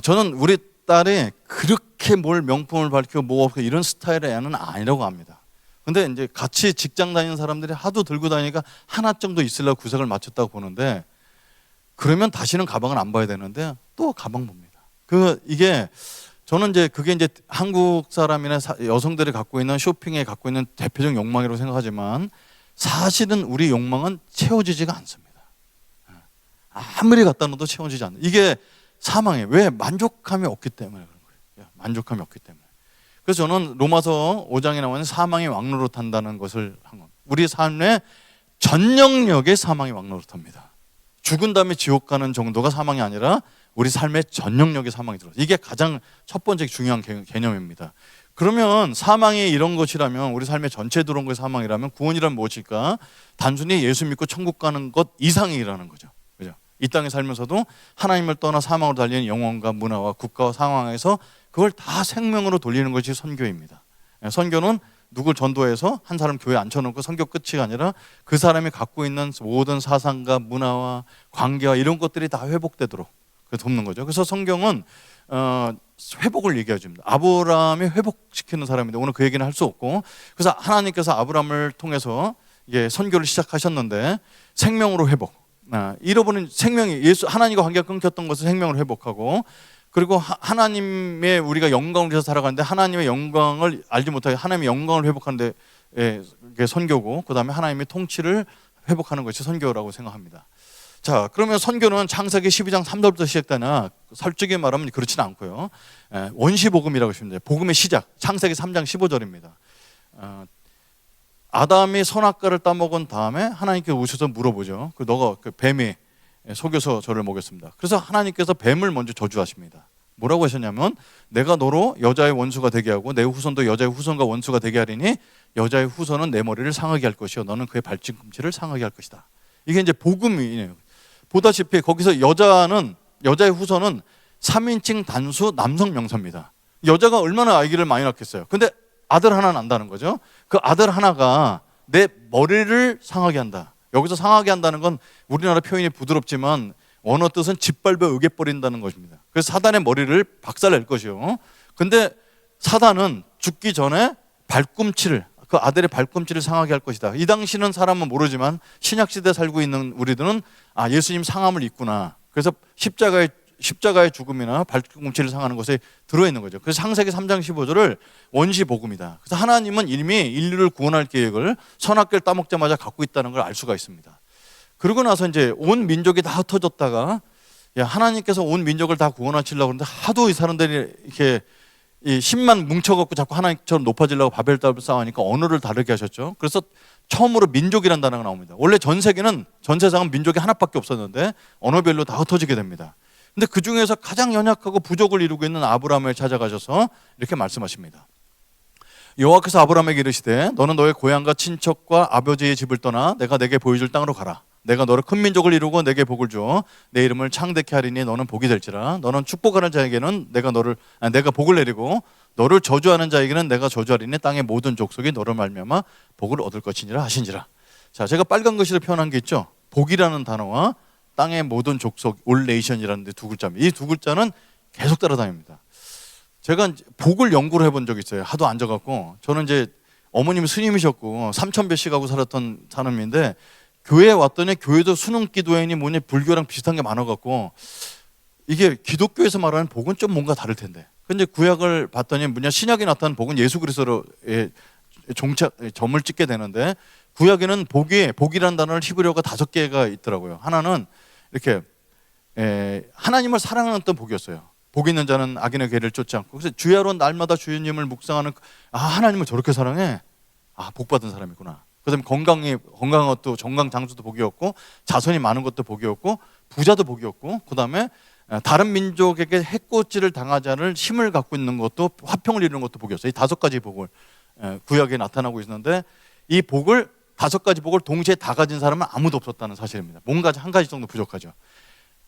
저는 우리 딸이 그렇게 뭘 명품을 밝히고 뭐 없고 이런 스타일의 애는 아니라고 합니다. 근데 이제 같이 직장 다니는 사람들이 하도 들고 다니니까 하나 정도 있으려고 구색을 맞췄다고 보는데 그러면 다시는 가방을 안 봐야 되는데 또 가방 봅니다. 이게 저는 이제 그게 이제 한국 사람이나 여성들이 갖고 있는 쇼핑에 갖고 있는 대표적 욕망이라고 생각하지만 사실은 우리 욕망은 채워지지가 않습니다. 아무리 갖다 놓아도 채워지지 않는. 이게 사망이에요. 왜? 만족감이 없기 때문에 그런 거예요. 만족감이 없기 때문에. 그래서 저는 로마서 5장에 나오는 사망이 왕노릇한다는 것을 한 겁니다. 우리 삶의 전영역에 사망이 왕노릇합니다. 죽은 다음에 지옥 가는 정도가 사망이 아니라 우리 삶의 전영역에 사망이 들어요. 이게 가장 첫 번째 중요한 개념입니다. 그러면 사망이 이런 것이라면 우리 삶에 전체 들어온 것이 사망이라면 구원이란 무엇일까? 단순히 예수 믿고 천국 가는 것 이상이라는 거죠. 그죠? 이 땅에 살면서도 하나님을 떠나 사망으로 달리는 영혼과 문화와 국가와 상황에서 그걸 다 생명으로 돌리는 것이 선교입니다. 선교는 누굴 전도해서 한 사람 교회에 앉혀놓고 선교 끝이 아니라 그 사람이 갖고 있는 모든 사상과 문화와 관계와 이런 것들이 다 회복되도록 돕는 거죠. 그래서 성경은 회복을 얘기해 줍니다. 아브라함이 회복시키는 사람인데 오늘 그 얘기는 할 수 없고, 그래서 하나님께서 아브라함을 통해서 이게 선교를 시작하셨는데 생명으로 회복, 잃어버린 생명이 하나님과 관계가 끊겼던 것을 생명으로 회복하고, 그리고 하나님의 우리가 영광을 위해서 살아가는데 하나님의 영광을 알지 못하게 하나님의 영광을 회복하는데 그게 선교고, 그 다음에 하나님의 통치를 회복하는 것이 선교라고 생각합니다. 자, 그러면 선교는 창세기 12장 3절부터 시작되나 솔직히 말하면 그렇지는 않고요. 원시복음이라고 하시면 돼요. 복음의 시작, 창세기 3장 15절입니다. 아담이 선악과를 따먹은 다음에 하나님께 오셔서 물어보죠. 너가 그 뱀이 속여서 저를 먹였습니다. 그래서 하나님께서 뱀을 먼저 저주하십니다. 뭐라고 하셨냐면 내가 너로 여자의 원수가 되게 하고 내 후손도 여자의 후손과 원수가 되게 하리니 여자의 후손은 내 머리를 상하게 할 것이요 너는 그의 발뒤꿈치를 상하게 할 것이다. 이게 이제 복음이에요. 보다시피 거기서 여자의 후손은 3인칭 단수 남성 명사입니다. 여자가 얼마나 아기를 많이 낳겠어요. 근데 아들 하나 난다는 거죠. 그 아들 하나가 내 머리를 상하게 한다. 여기서 상하게 한다는 건 우리나라 표현이 부드럽지만 원어 뜻은 짓밟아 으개버린다는 것입니다. 그래서 사단의 머리를 박살낼 것이요. 근데 사단은 죽기 전에 그 아들의 발꿈치를 상하게 할 것이다. 이 당시는 사람은 모르지만 신약시대에 살고 있는 우리들은 예수님 상함을 입구나. 그래서 십자가의 죽음이나 발꿈치를 상하는 것에 들어있는 거죠. 그래서 창세기 3장 15절을 원시복음이다. 그래서 하나님은 이미 인류를 구원할 계획을 선악과를 따먹자마자 갖고 있다는 걸 알 수가 있습니다. 그러고 나서 이제 온 민족이 다 흩어졌다가 하나님께서 온 민족을 다 구원하시려고 그러는데 하도 이 사람들이 이렇게 이 10만 뭉쳐갖고 자꾸 하나님처럼 높아지려고 바벨탑을 쌓으니까 언어를 다르게 하셨죠. 그래서 처음으로 민족이라는 단어가 나옵니다. 원래 전 세상은 민족이 하나밖에 없었는데 언어별로 다 흩어지게 됩니다. 근데 그 중에서 가장 연약하고 부족을 이루고 있는 아브라함을 찾아가셔서 이렇게 말씀하십니다. 여호와께서 아브라함에게 이르시되 너는 너의 고향과 친척과 아버지의 집을 떠나 내가 내게 보여줄 땅으로 가라. 내가 너를 큰 민족을 이루고 내게 복을 주어 내 이름을 창대케 하리니 너는 복이 될지라. 너는 축복하는 자에게는 내가 복을 내리고 너를 저주하는 자에게는 내가 저주하리니 땅의 모든 족속이 너를 말미암아 복을 얻을 것이니라 하신지라. 자, 제가 빨간 글씨로 표현한 게 있죠. 복이라는 단어와 땅의 모든 족속, 올 네이션이라는 데 두 글자입니다. 이 두 글자는 계속 따라다닙니다. 제가 복을 연구를 해본 적이 있어요. 하도 앉아갖고. 저는 이제 어머님이 스님이셨고 3,000배씩 하고 살았던 사람인데 교회에 왔더니 교회도 수능 기도회니 뭐니 불교랑 비슷한 게 많아갖고 이게 기독교에서 말하는 복은 좀 뭔가 다를 텐데. 근데 구약을 봤더니 신약에 나타난 복은 예수 그리스도로 점을 찍게 되는데 구약에는 복이라는 단어를 히브리어가 5개가 있더라고요. 하나는 이렇게 하나님을 사랑하는 어떤 복이었어요. 복 있는 자는 악인의 괴를 쫓지 않고. 그래서 주야로 날마다 주님을 묵상하는 하나님을 저렇게 사랑해. 복 받은 사람이구나. 그다음에 건강한 것도 정강 장수도 복이었고 자손이 많은 것도 복이었고 부자도 복이었고 그다음에 다른 민족에게 해코지를 당하지 않을 힘을 갖고 있는 것도 화평을 이루는 것도 복이었어요. 이 5가지 복을 구약에 나타나고 있는데 이 복을 5가지 복을 동시에 다 가진 사람은 아무도 없었다는 사실입니다. 뭔가 한 가지 정도 부족하죠.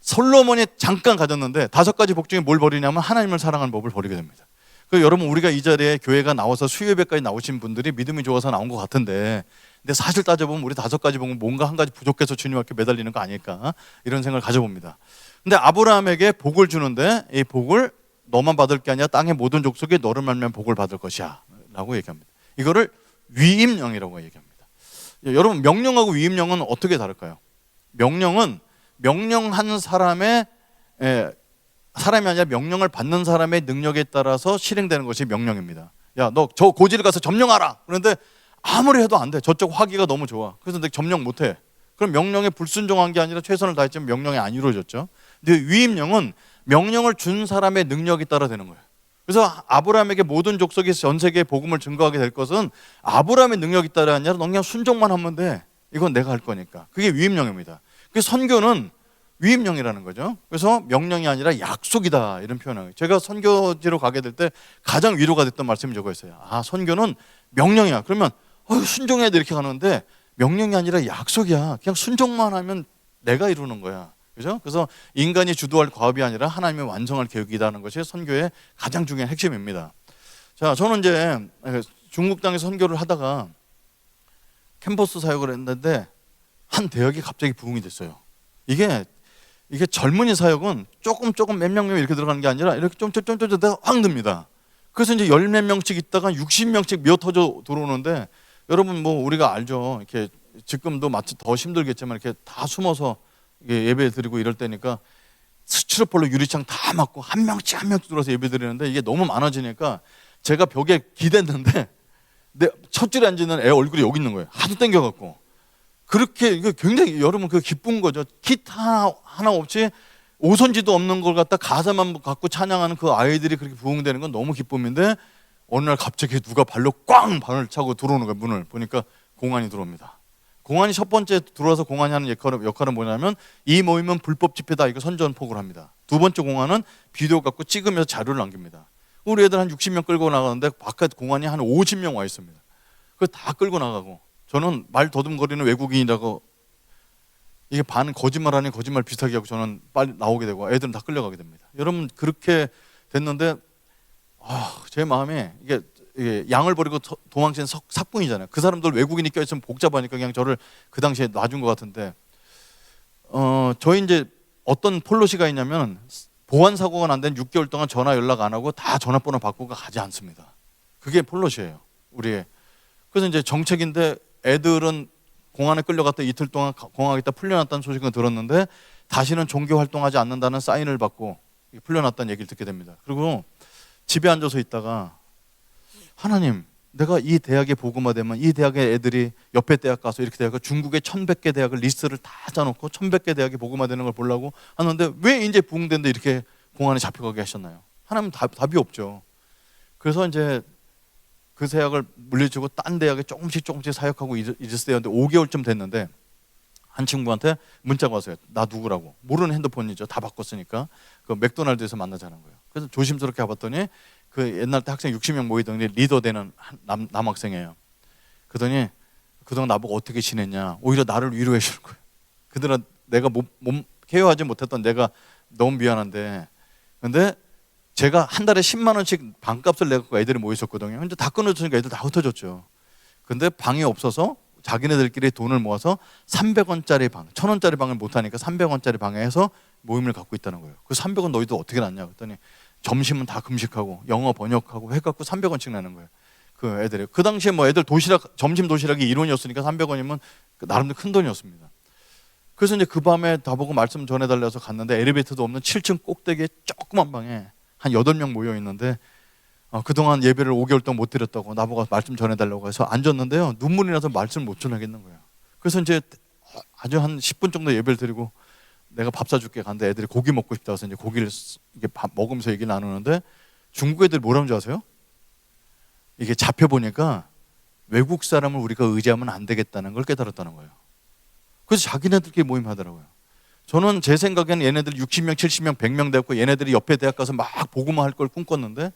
솔로몬이 잠깐 가졌는데 5가지 복 중에 뭘 버리냐면 하나님을 사랑하는 법을 버리게 됩니다. 그래서 여러분 우리가 이 자리에 교회가 나와서 수요예배까지 나오신 분들이 믿음이 좋아서 나온 것 같은데 근데 사실 따져보면 우리 5가지 복은 뭔가 한 가지 부족해서 주님 앞에 매달리는 거 아닐까 이런 생각을 가져봅니다. 근데 아브라함에게 복을 주는데 이 복을 너만 받을 게 아니라 땅의 모든 족속이 너를 말미암아 복을 받을 것이야 라고 얘기합니다. 이거를 위임령이라고 얘기합니다. 여러분 명령하고 위임령은 어떻게 다를까요? 명령은 명령한 사람이 아니라 명령을 받는 사람의 능력에 따라서 실행되는 것이 명령입니다. 야, 너 저 고지를 가서 점령하라. 그런데 아무리 해도 안 돼. 저쪽 화기가 너무 좋아. 그래서 내가 점령 못 해. 그럼 명령에 불순종한 게 아니라 최선을 다했지만 명령이 안 이루어졌죠. 근데 위임령은 명령을 준 사람의 능력에 따라 되는 거예요. 그래서 아브라함에게 모든 족속이 전 세계에 복음을 증거하게 될 것은 아브라함의 능력이 따라 아니라 너 그냥 순종만 하면 돼. 이건 내가 할 거니까. 그게 위임령입니다. 그래서 선교는 위임령이라는 거죠. 그래서 명령이 아니라 약속이다 이런 표현을. 제가 선교지로 가게 될 때 가장 위로가 됐던 말씀이 저거였어요. 선교는 명령이야. 그러면 순종해야 돼 이렇게 가는데 명령이 아니라 약속이야. 그냥 순종만 하면 내가 이루는 거야. 그죠? 그래서 인간이 주도할 과업이 아니라 하나님이 완성할 계획이라는 것이 선교의 가장 중요한 핵심입니다. 자, 저는 이제 중국 땅에서 선교를 하다가 캠퍼스 사역을 했는데 한 대학이 갑자기 부흥이 됐어요. 이게 젊은이 사역은 조금 몇 명 이렇게 들어가는 게 아니라 이렇게 좀 확 듭니다. 그래서 이제 10몇 명씩 있다가 60명씩 미어 터져 들어오는데 여러분 우리가 알죠. 이렇게 지금도 마치 더 힘들겠지만 이렇게 다 숨어서 예배 드리고 이럴 때니까 스티로폴로 유리창 다 막고 한 명씩 들어서 예배 드리는데 이게 너무 많아지니까 제가 벽에 기댔는데 내 첫 줄에 앉는 애 얼굴이 여기 있는 거예요. 하도 땡겨갖고. 그렇게 이거 굉장히 여러분 기쁜 거죠. 기타 하나 없이 오선지도 없는 걸 갖다 가사만 갖고 찬양하는 그 아이들이 그렇게 부흥되는 건 너무 기쁨인데 어느 날 갑자기 누가 발로 꽝 발을 차고 들어오는 거예요. 문을 보니까 공안이 들어옵니다. 공안이 첫 번째 들어와서 공안이 하는 역할은 뭐냐면 이 모임은 불법 집회다 이거 선전포고를 합니다. 두 번째 공안은 비디오 갖고 찍으면서 자료를 남깁니다. 우리 애들 한 60명 끌고 나가는데 바깥 공안이 한 50명 와 있습니다. 그거 다 끌고 나가고 저는 말 더듬거리는 외국인이라고 이게 반 거짓말 아닌 거짓말 비슷하게 하고 저는 빨리 나오게 되고 애들은 다 끌려가게 됩니다. 여러분 그렇게 됐는데 제 마음에 이게 양을 버리고 도망친 삭군이잖아요. 그 사람들 외국인이 껴있으면 복잡하니까 그냥 저를 그 당시에 놔준 것 같은데 저희 이제 어떤 폴로시가 있냐면 보안 사고가 난 데는 6개월 동안 전화 연락 안 하고 다 전화번호 바꾸고 가지 않습니다. 그게 폴로시예요. 우리의. 그래서 이제 정책인데 애들은 공안에 끌려갔다 이틀 동안 공항에 있다 풀려났다는 소식은 들었는데 다시는 종교 활동하지 않는다는 사인을 받고 풀려났다는 얘기를 듣게 됩니다. 그리고 집에 앉아서 있다가 하나님, 내가 이 대학에 복음화되면 이 대학의 애들이 옆에 대학 가서 이렇게 대학 중국의 1100개 대학을 리스트를 다 짜놓고 1100개 대학이 복음화되는 걸 보려고 하는데 왜 이제 부흥된데 이렇게 공안에 잡혀가게 하셨나요? 하나님 답이 없죠. 그래서 이제 그 대학을 물리치고 딴 대학에 조금씩 사역하고 이랬을 때였는데 5개월쯤 됐는데 한 친구한테 문자가 왔어요. 나 누구라고. 모르는 핸드폰이죠. 다 바꿨으니까. 그 맥도날드에서 만나자는 거예요. 그래서 조심스럽게 가봤더니 그 옛날 때 학생 60명 모이던 게 리더 되는 남학생이에요. 그러더니 그동안 나보고 어떻게 지냈냐. 오히려 나를 위로해 주는 거예요. 그들은 내가 케어하지 못했던 내가 너무 미안한데 근데 제가 한 달에 10만 원씩 방값을 내고 애들이 모여 있었거든요. 근데 다 끊어졌으니까 애들 다 흩어졌죠. 근데 방이 없어서 자기네들끼리 돈을 모아서 300원짜리 방, 1000원짜리 방을 못하니까 300원짜리 방에 해서 모임을 갖고 있다는 거예요. 그 300원 너희도 어떻게 났냐 그랬더니 점심은 다 금식하고 영어 번역하고 해갖고 300원씩 내는 거예요. 그 애들이. 그 당시에 뭐 애들 점심 도시락이 1원이었으니까 300원이면 나름대로 큰 돈이었습니다. 그래서 이제 그 밤에 다보고 말씀 전해달라서 갔는데 엘리베이터도 없는 7층 꼭대기에 조그만 방에 한 8명 모여 있는데 그동안 예배를 5개월 동안 못 드렸다고 나보고 말씀 전해달라고 해서 앉았는데요. 눈물이 나서 말씀을 못 전하겠는 거예요. 그래서 이제 아주 한 10분 정도 예배를 드리고 내가 밥 사줄게 갔는데 애들이 고기 먹고 싶다고 해서 이제 고기를 이게 밥 먹으면서 얘기 나누는데 중국 애들이 뭐라는 줄 아세요? 이게 잡혀보니까 외국 사람을 우리가 의지하면 안 되겠다는 걸 깨달았다는 거예요. 그래서 자기네들끼리 모임하더라고요. 저는 제 생각에는 얘네들 60명, 70명, 100명 됐고 얘네들이 옆에 대학 가서 막 복음화 할 걸 꿈꿨는데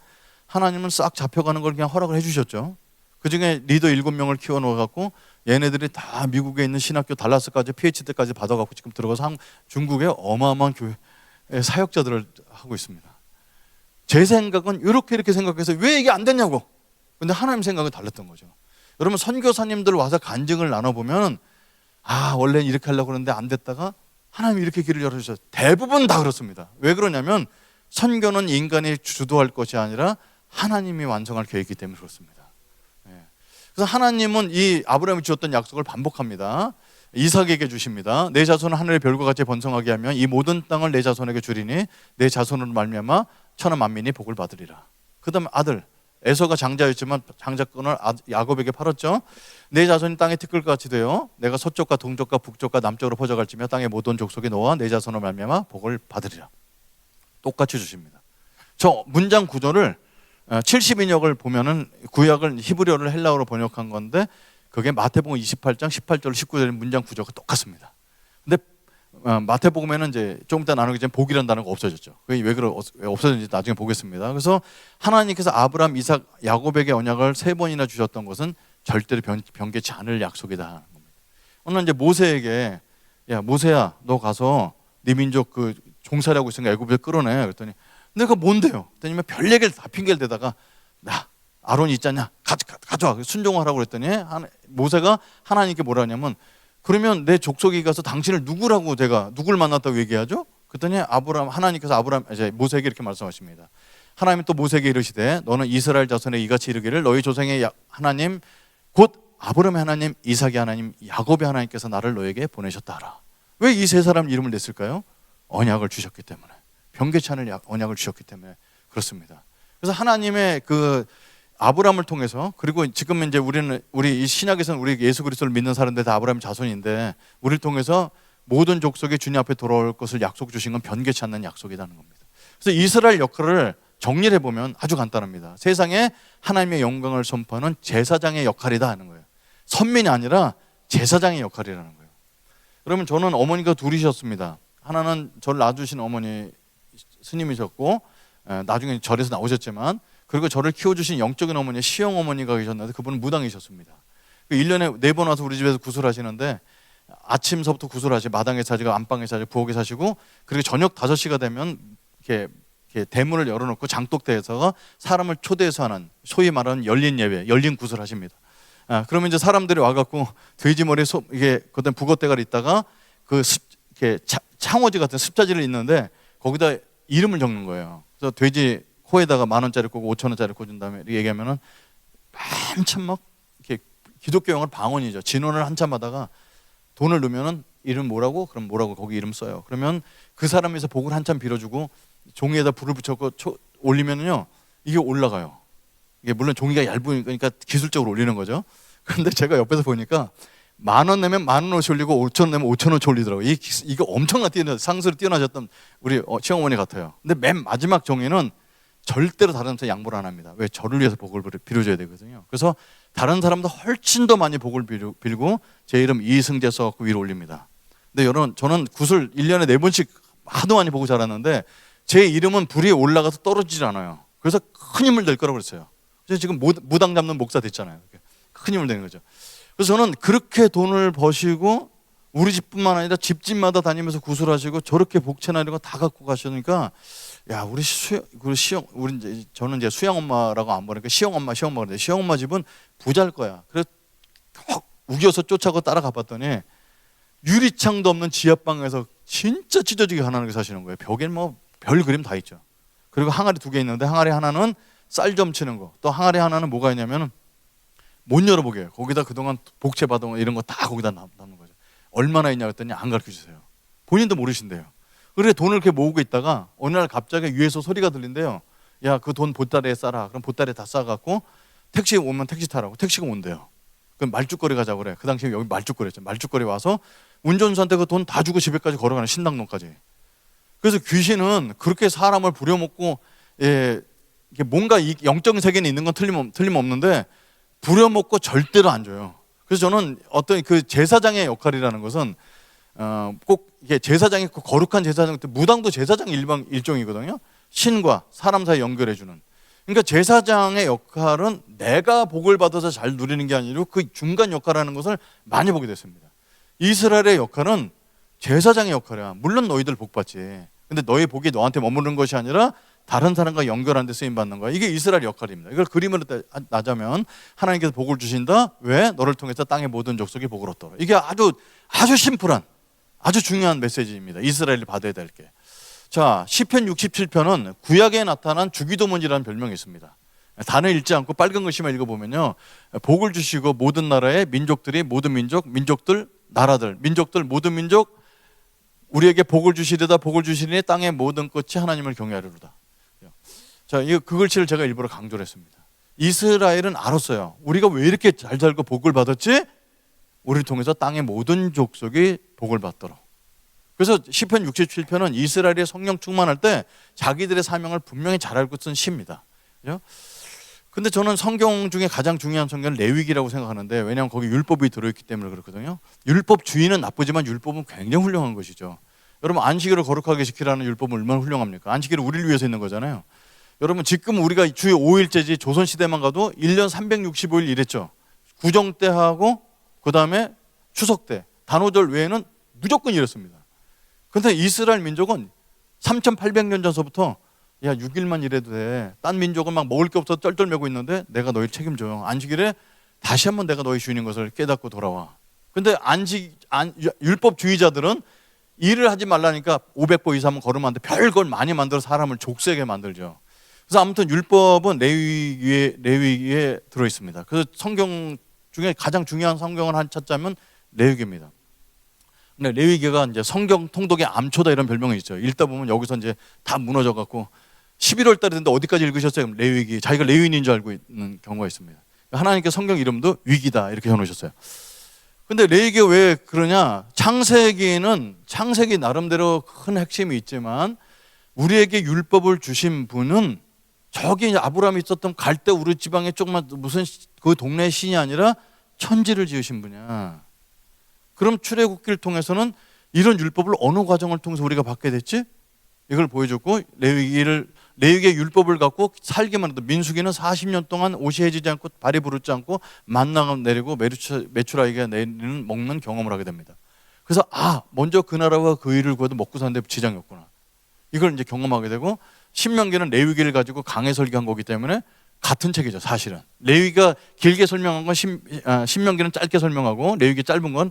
하나님은 싹 잡혀가는 걸 그냥 허락을 해주셨죠. 그중에 리더 7명을 키워놓아갖고 얘네들이 다 미국에 있는 신학교 달라스까지 PhD까지 받아갖고 지금 들어가서 중국의 어마어마한 교회 사역자들을 하고 있습니다. 제 생각은 이렇게 생각해서 왜 이게 안 됐냐고. 근데 하나님 생각은 달랐던 거죠. 여러분 선교사님들 와서 간증을 나눠보면 원래 이렇게 하려고 그러는데 안 됐다가 하나님이 이렇게 길을 열어주셔서 대부분 다 그렇습니다. 왜 그러냐면 선교는 인간이 주도할 것이 아니라 하나님이 완성할 계획이기 때문에 그렇습니다. 그래서 하나님은 이 아브라함이 주었던 약속을 반복합니다. 이삭에게 주십니다. 내 자손은 하늘의 별과 같이 번성하게 하면 이 모든 땅을 내 자손에게 주리니 내 자손으로 말미암아 천하 만민이 복을 받으리라. 그 다음에 아들 에서가 장자였지만 장자권을 야곱에게 팔았죠. 내 자손이 땅의 티끌같이 되어 내가 서쪽과 동쪽과 북쪽과 남쪽으로 퍼져갈지며 땅의 모든 족속이 너와 내 자손으로 말미암아 복을 받으리라. 똑같이 주십니다. 저 문장 구조를 70인역을 보면은 구약을 히브리어를 헬라어로 번역한 건데 그게 마태복음 28장 18절 19절 문장 구조가 똑같습니다. 근데 마태복음에는 이제 조금 이따 나누기 전에 복이라는 단어가 없어졌죠. 왜 없어졌는지 나중에 보겠습니다. 그래서 하나님께서 아브라함, 이삭, 야곱에게 언약을 3번이나 주셨던 것은 절대로 변개치 않을 약속이다 하는 겁니다. 오늘 이제 모세에게 야 모세야 너 가서 네 민족 그 종살이 하고 있으니까 애굽에서 끌어내. 그랬더니 내가 뭔데요? 그랬더니 별 얘기를 다 핑계를 대다가 나 아론이 있잖냐 가져와 순종하라고 그랬더니 모세가 하나님께 뭐라 하냐면 그러면 내 족속이 가서 당신을 누굴 만났다고 얘기하죠? 그랬더니 하나님께서 모세에게 이렇게 말씀하십니다. 하나님이 또 모세에게 이르시되 너는 이스라엘 자손에 이같이 이르기를 너희 조상의 하나님 곧 아브라함의 하나님, 이삭의 하나님, 야곱의 하나님께서 나를 너에게 보내셨다 하라. 왜 이 세 사람 이름을 냈을까요? 언약을 주셨기 때문에, 변개치 않을 언약을 주셨기 때문에 그렇습니다. 그래서 하나님의 그 아브라함을 통해서, 그리고 지금 이제 우리 이 신약에서는 우리 예수 그리스도를 믿는 사람들 다 아브라함 자손인데 우리를 통해서 모든 족속이 주님 앞에 돌아올 것을 약속 주신 건 변개치 않는 약속이라는 겁니다. 그래서 이스라엘 역할을 정리를 해보면 아주 간단합니다. 세상에 하나님의 영광을 선포하는 제사장의 역할이다 하는 거예요. 선민이 아니라 제사장의 역할이라는 거예요. 그러면 저는 어머니가 둘이셨습니다. 하나는 저를 낳아주신 어머니 스님이셨고 나중에 절에서 나오셨지만, 그리고 저를 키워주신 영적인 어머니 시영 어머니가 계셨는데 그분은 무당이셨습니다. 1년에 4번 와서 우리 집에서 구슬하시는데 아침서부터 구슬하시고 마당에 사시고 안방에 사시고 부엌에 사시고, 그리고 저녁 5시가 되면 이렇게 대문을 열어놓고 장독대에서 사람을 초대해서 하는 소위 말하는 열린 예배, 열린 구슬하십니다. 그러면 이제 사람들이 와갖고 돼지 머리에 이게 그때 북어대가리 있다가 이렇게 창호지 같은 습자지를 있는데 거기다 이름을 적는 거예요. 그래서 돼지 코에다가 10,000원짜리 꽂고 5,000원짜리 꽂은 다음에 이렇게 얘기하면은 한참 막 이렇게 기독교 용어로 방언이죠. 진원을 한참 하다가 돈을 넣으면은 이름 뭐라고? 그럼 뭐라고 거기 이름 써요. 그러면 그 사람에서 복을 한참 빌어주고 종이에다 불을 붙여서 올리면은요 이게 올라가요. 이게 물론 종이가 얇으니까 기술적으로 올리는 거죠. 그런데 제가 옆에서 보니까 10,000원 내면 10,000원어치 올리고 5,000원 내면 5,000원어치 올리더라고요. 이거 엄청나 상수로 뛰어나셨던 우리 시어머니 같아요. 근데 맨 마지막 종이는 절대로 다른 사람한테 양보를 안 합니다. 왜? 저를 위해서 복을 빌어줘야 되거든요. 그래서 다른 사람도 훨씬 더 많이 복을 빌고 제 이름 이승재 써갖고 위로 올립니다. 근데 여러분, 저는 구슬 1년에 4번씩 하도 많이 보고 자랐는데 제 이름은 불이 올라가서 떨어지질 않아요. 그래서 큰 힘을 낼 거라고 그랬어요. 그래서 지금 무당 잡는 목사 됐잖아요. 큰 힘을 내는 거죠. 그래서 저는 그렇게 돈을 버시고 우리 집뿐만 아니라 집집마다 다니면서 구슬하시고 저렇게 복채나 이런 거 다 갖고 가시니까, 야, 우리 저는 이제 수양 엄마라고 안 부르니까 시영 엄마 그러는데 시영 엄마 집은 부자일 거야. 그래서 우겨서 쫓아고 따라가 봤더니 유리창도 없는 지하방에서 진짜 찢어지게 가난하게 사시는 거예요. 벽엔 뭐 별 그림 다 있죠. 그리고 항아리 2개 있는데 항아리 하나는 쌀 점치는 거, 또 항아리 하나는 뭐가 있냐면은 못 열어보게 해요. 거기다 그동안 복채 받은 거 이런 거 다 거기다 남는 거죠. 얼마나 있냐 그랬더니 안 가르쳐 주세요. 본인도 모르신대요. 그래 돈을 이렇게 모으고 있다가 어느 날 갑자기 위에서 소리가 들린대요. 야, 그 돈 보따리에 싸라. 그럼 보따리에 다 싸갖고 택시 오면 택시 타라고. 택시가 온대요. 그럼 말죽거리 가자고 그래. 그 당시에 여기 말죽거리였죠. 말죽거리 와서 운전수한테 그 돈 다 주고 집에까지 걸어가는 신당동까지. 그래서 귀신은 그렇게 사람을 부려먹고, 이게 뭔가 이 영적인 세계는 있는 건 틀림없는데 부려먹고 절대로 안 줘요. 그래서 저는 어떤 그 제사장의 역할이라는 것은 꼭 이게 제사장이 거룩한 제사장, 무당도 제사장 일종이거든요. 신과 사람 사이 연결해주는. 그러니까 제사장의 역할은 내가 복을 받아서 잘 누리는 게 아니라 그 중간 역할하는 것을 많이 보게 됐습니다. 이스라엘의 역할은 제사장의 역할이야. 물론 너희들 복 받지. 근데 너의 복이 너한테 머무르는 것이 아니라 다른 사람과 연결하는 데 쓰임 받는 거야. 이게 이스라엘 역할입니다. 이걸 그림으로 나자면 하나님께서 복을 주신다. 왜? 너를 통해서 땅의 모든 족속이 복을 얻더라. 이게 아주 심플한, 아주 중요한 메시지입니다. 이스라엘이 받아야 될 게. 자, 시편 67편은 구약에 나타난 주기도문이라는 별명이 있습니다. 단어 읽지 않고 빨간 글씨만 읽어보면요, 복을 주시고 모든 나라의 민족들이, 모든 민족들, 나라들, 민족들, 모든 민족 우리에게 복을 주시리다. 복을 주시리니 땅의 모든 끝이 하나님을 경외하리로다. 자, 그 글씨를 제가 일부러 강조를 했습니다. 이스라엘은 알았어요. 우리가 왜 이렇게 잘 살고 복을 받았지? 우리를 통해서 땅의 모든 족속이 복을 받도록. 그래서 시편 67편은 이스라엘의 성령 충만할 때 자기들의 사명을 분명히 잘 알고 쓴 시입니다. 그죠? 근데 저는 성경 중에 가장 중요한 성경은 레위기라고 생각하는데, 왜냐하면 거기 율법이 들어있기 때문에 그렇거든요. 율법주의는 나쁘지만 율법은 굉장히 훌륭한 것이죠. 여러분, 안식일을 거룩하게 지키라는 율법은 얼마나 훌륭합니까? 안식일은 우리를 위해서 있는 거잖아요. 여러분, 지금 우리가 주에 5일째지 조선시대만 가도 1년 365일 일했죠. 구정 때 하고 그 다음에 추석 때, 단오절 외에는 무조건 일했습니다. 그런데 이스라엘 민족은 3,800년 전서부터 야, 6일만 일해도 돼. 딴 민족은 막 먹을 게 없어서 쩔쩔매고 있는데 내가 너희를 책임져요. 안식일에 다시 한번 내가 너희 주인인 것을 깨닫고 돌아와. 근데 율법주의자들은 일을 하지 말라니까 500보 이상은 걸으면 안 돼. 별걸 많이 만들어 사람을 족쇄게 만들죠. 그래서 아무튼 율법은 레위기에 들어있습니다. 그래서 성경 중에 가장 중요한 성경을 찾자면 레위기입니다. 근데 레위기가 이제 성경 통독의 암초다 이런 별명이 있죠. 읽다 보면 여기서 이제 다 무너져 갖고 11월 달에 됐는데 어디까지 읽으셨어요? 레위기. 자기가 레위인인 줄 알고 있는 경우가 있습니다. 하나님께 성경 이름도 위기다 이렇게 해놓으셨어요. 근데 레위기가 왜 그러냐? 창세기 나름대로 큰 핵심이 있지만 우리에게 율법을 주신 분은 저기 아브라함이 있었던 갈대 우르 지방에 조그만 무슨 그 동네 신이 아니라 천지를 지으신 분이야. 그럼 출애굽기를 통해서는 이런 율법을 어느 과정을 통해서 우리가 받게 됐지? 이걸 보여줬고, 레위기의 율법을 갖고 살기만 해도, 민수기는 40년 동안 옷이 해지지 않고 발이 부르지 않고 만나가 내리고 메추라기가 내리는 먹는 경험을 하게 됩니다. 그래서 먼저 그 나라와 그 일을 구해도 먹고 사는데 지장이 없구나. 이걸 이제 경험하게 되고, 신명기는 레위기를 가지고 강해 설계한 거기 때문에 같은 책이죠, 사실은. 레위기가 길게 설명한 건 신명기는 짧게 설명하고, 레위기 짧은 건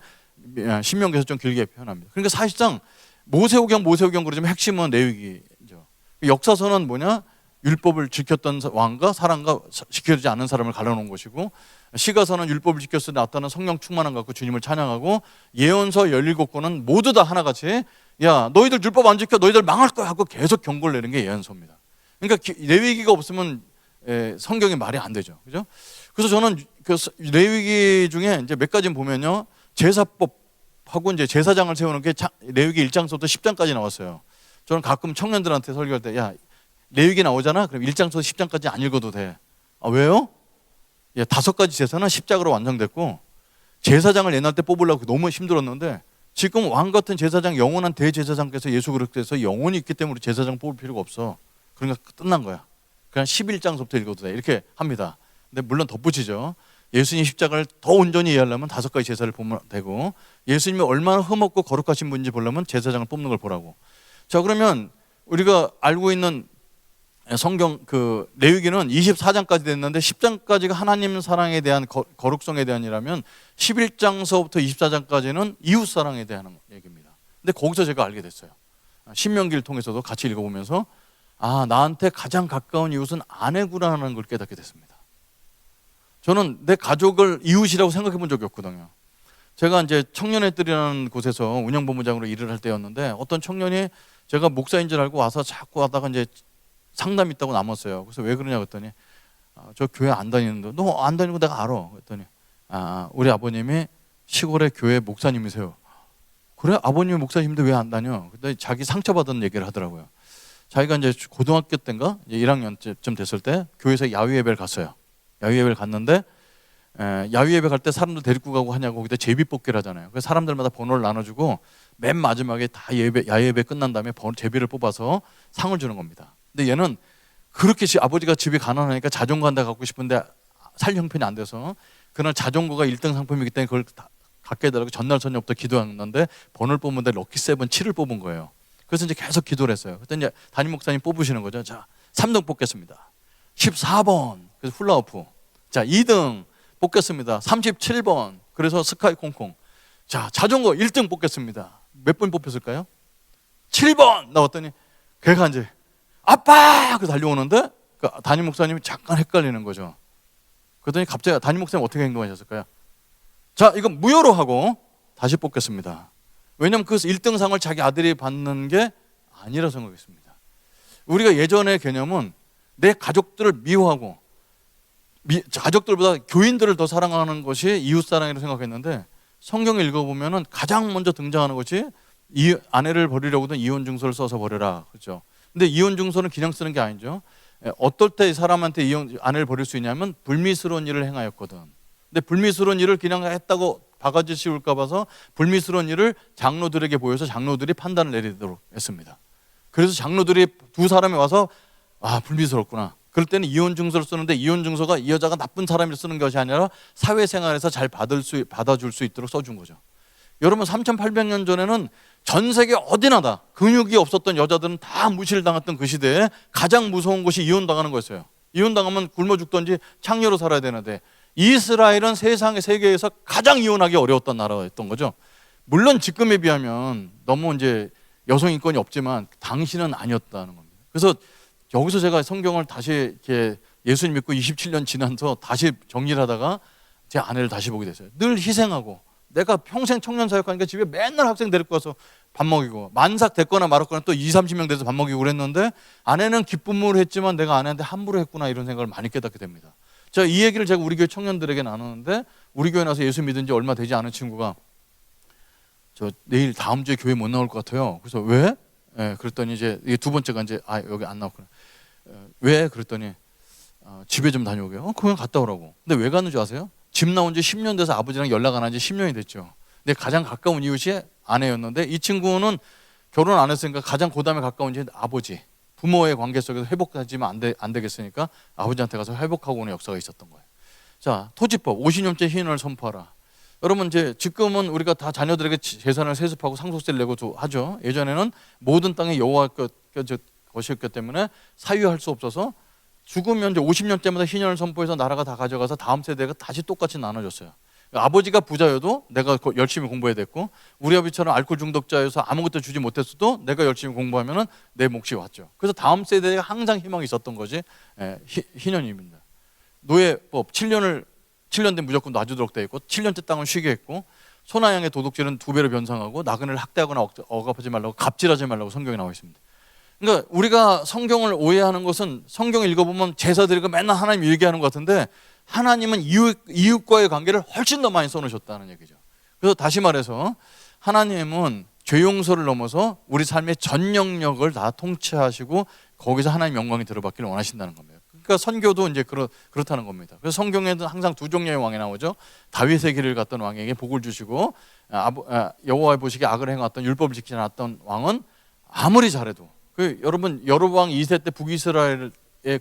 신명기에서 좀 길게 표현합니다. 그러니까 사실상 모세오경 그러지만 핵심은 레위기죠. 역사서는 뭐냐? 율법을 지켰던 왕과 사람과 지켜지지 않는 사람을 갈라놓은 것이고, 시가서는 율법을 지켰을 때 나타나는 성령 충만함 갖고 주님을 찬양하고, 예언서 17권은 모두 다 하나같이 야 너희들 율법 안 지켜 너희들 망할 거야 하고 계속 경고를 내는 게 예언서입니다. 그러니까 레위기가 없으면 성경이 말이 안 되죠, 그죠? 그래서 저는 그 레위기 중에 이제 몇 가지 보면요, 제사법하고 이제 제사장을 세우는 게 레위기 1장서부터 10장까지 나왔어요. 저는 가끔 청년들한테 설교할 때, 야 레위기 나오잖아, 그럼 1장서부터 10장까지 안 읽어도 돼. 왜요? 5가지 제사는 십자가로 완성됐고, 제사장을 옛날 때 뽑으려고 너무 힘들었는데, 지금 왕 같은 제사장, 영원한 대제사장께서 예수 그리스도에서 영원히 있기 때문에 제사장 뽑을 필요가 없어. 그러니까 끝난 거야. 그냥 11장서부터 읽어도 돼. 이렇게 합니다. 근데 물론 덧붙이죠. 예수님 십자가를 더 온전히 이해하려면 5가지 제사를 보면 되고, 예수님이 얼마나 흠없고 거룩하신 분인지 보려면 제사장을 뽑는 걸 보라고. 자, 그러면 우리가 알고 있는 성경 그 레위기는 24장까지 됐는데 10장까지가 하나님 사랑에 대한 거룩성에 대한이라면 11장서부터 24장까지는 이웃 사랑에 대한 얘기입니다. 근데 거기서 제가 알게 됐어요. 신명기를 통해서도 같이 읽어보면서 나한테 가장 가까운 이웃은 아내구나라는 걸 깨닫게 됐습니다. 저는 내 가족을 이웃이라고 생각해 본 적이 없거든요. 제가 이제 청년회들이라는 곳에서 운영본부장으로 일을 할 때였는데, 어떤 청년이 제가 목사인 줄 알고 와서 자꾸 하다가 이제 상담 있다고 남았어요. 그래서 왜 그러냐 그랬더니 저 교회 안 다니는데. 너 안 다니고 내가 알아. 그랬더니 우리 아버님이 시골의 교회 목사님이세요. 그래? 아버님이 목사님인데 왜 안 다녀? 그랬더니 자기 상처받은 얘기를 하더라고요. 자기가 이제 고등학교 때인가 이제 1학년쯤 됐을 때 교회에서 야유 예배를 갔어요. 야유 예배를 갔는데 야유 예배 갈 때 사람들 데리고 가고 하냐고 그때 제비 뽑기를 하잖아요. 그래서 사람들마다 번호를 나눠주고 맨 마지막에 다 야유 예배 끝난 다음에 제비를 뽑아서 상을 주는 겁니다. 근데 얘는 그렇게 아버지가 집이 가난하니까 자전거 한 대 갖고 싶은데 살 형편이 안 돼서 그날 자전거가 1등 상품이기 때문에 그걸 갖게 해달라고 전날 저녁부터 기도했는데 번호를 뽑는데 럭키 세븐 7을 뽑은 거예요. 그래서 이제 계속 기도를 했어요. 그때 이제 담임 목사님 뽑으시는 거죠. 자, 3등 뽑겠습니다. 14번. 그래서 훌라후프. 자, 2등 뽑겠습니다. 37번. 그래서 스카이 콩콩. 자, 자전거 1등 뽑겠습니다. 몇 번 뽑혔을까요? 7번 나왔더니 걔가 이제 아빠! 하고 달려오는데 그 담임 목사님이 잠깐 헷갈리는 거죠. 그랬더니 갑자기 담임 목사님 어떻게 행동하셨을까요? 자, 이건 무효로 하고 다시 뽑겠습니다. 왜냐하면 그 1등상을 자기 아들이 받는 게 아니라 생각했습니다. 우리가 예전의 개념은 내 가족들을 미워하고 가족들보다 교인들을 더 사랑하는 것이 이웃사랑이라고 생각했는데, 성경을 읽어보면 가장 먼저 등장하는 것이 아내를 버리려고든 이혼증서를 써서 버려라, 그렇죠? 근데 이혼증서는 그냥 쓰는 게 아니죠. 어떨 때 이 사람한테 아내를 버릴 수 있냐면 불미스러운 일을 행하였거든. 근데 불미스러운 일을 그냥 했다고 바가지 씌울까 봐서 불미스러운 일을 장로들에게 보여서 장로들이 판단을 내리도록 했습니다. 그래서 장로들이 두 사람이 와서 불미스럽구나. 그럴 때는 이혼증서를 쓰는데, 이혼증서가 이 여자가 나쁜 사람을 쓰는 것이 아니라 사회생활에서 잘 받아줄 수 있도록 써준 거죠. 여러분 3800년 전에는 전 세계 어디나 다 근육이 없었던 여자들은 다 무시를 당했던 그 시대에 가장 무서운 것이 이혼당하는 거였어요. 이혼당하면 굶어 죽던지 창녀로 살아야 되는데, 이스라엘은 세계에서 가장 이혼하기 어려웠던 나라였던 거죠. 물론 지금에 비하면 너무 이제 여성 인권이 없지만 당시는 아니었다는 겁니다. 그래서 여기서 제가 성경을 다시 이렇게 예수님 믿고 27년 지나서 다시 정리를 하다가 제 아내를 다시 보게 됐어요. 늘 희생하고, 내가 평생 청년 사역하니까 집에 맨날 학생 데리고 가서 밥 먹이고, 만삭 됐거나 말았거나 또 20-30명 돼서 밥 먹이고 그랬는데, 아내는 기쁨으로 했지만 내가 아내한테 함부로 했구나, 이런 생각을 많이 깨닫게 됩니다. 제가 이 얘기를 제가 우리 교회 청년들에게 나누는데, 우리 교회 나서 예수 믿은 지 얼마 되지 않은 친구가 저 내일 다음 주에 교회 못 나올 것 같아요. 그래서 왜? 그랬더니 이제 이게 두 번째가 이제 여기 안 나왔구나. 왜? 그랬더니 집에 좀 다녀오게요. 그냥 갔다 오라고. 근데 왜 가는 줄 아세요? 집 나온 지 10년 돼서 아버지랑 연락 안 한 지 10년이 됐죠. 내 가장 가까운 이웃이 아내였는데 이 친구는 결혼 안 했으니까 가장 고담에 가까운 게 아버지. 부모의 관계 속에서 회복하지면 안 되겠으니까 아버지한테 가서 회복하고 오는 역사가 있었던 거예요. 자, 토지법 50년째 희인을 선포하라. 여러분 이제 지금은 우리가 다 자녀들에게 재산을 세습하고 상속세를 내고 하죠. 예전에는 모든 땅이 여호와 것이었기 때문에 사유할 수 없어서 죽으면 이제 50년째마다 희년을 선포해서 나라가 다 가져가서 다음 세대가 다시 똑같이 나눠줬어요. 아버지가 부자여도 내가 열심히 공부해야 됐고 우리 아버지처럼 알코올 중독자여서 아무것도 주지 못했어도 내가 열심히 공부하면 내 몫이 왔죠. 그래서 다음 세대에 항상 희망이 있었던 것이 희년입니다. 노예법 7년 된 무조건 놔주도록 되어 있고 7년째 땅을 쉬게 했고 소나 양의 도둑질은 2배로 변상하고 나그네를 학대하거나 억압하지 말라고 갑질하지 말라고 성경에 나와 있습니다. 그러니까 우리가 성경을 오해하는 것은 성경을 읽어보면 제사 드리고 맨날 하나님 얘기하는 것 같은데 하나님은 이웃과의 관계를 훨씬 더 많이 써놓으셨다는 얘기죠. 그래서 다시 말해서 하나님은 죄 용서를 넘어서 우리 삶의 전 영역을 다 통치하시고 거기서 하나님 영광이 들어받기를 원하신다는 겁니다. 그러니까 선교도 이제 그렇다는 겁니다. 그래서 성경에는 항상 두 종류의 왕이 나오죠. 다윗의 길을 갔던 왕에게 복을 주시고 여호와의 보시기에 악을 행했던 율법을 지키지 않았던 왕은 아무리 잘해도 여러분 여로보암 2세 때 북이스라엘의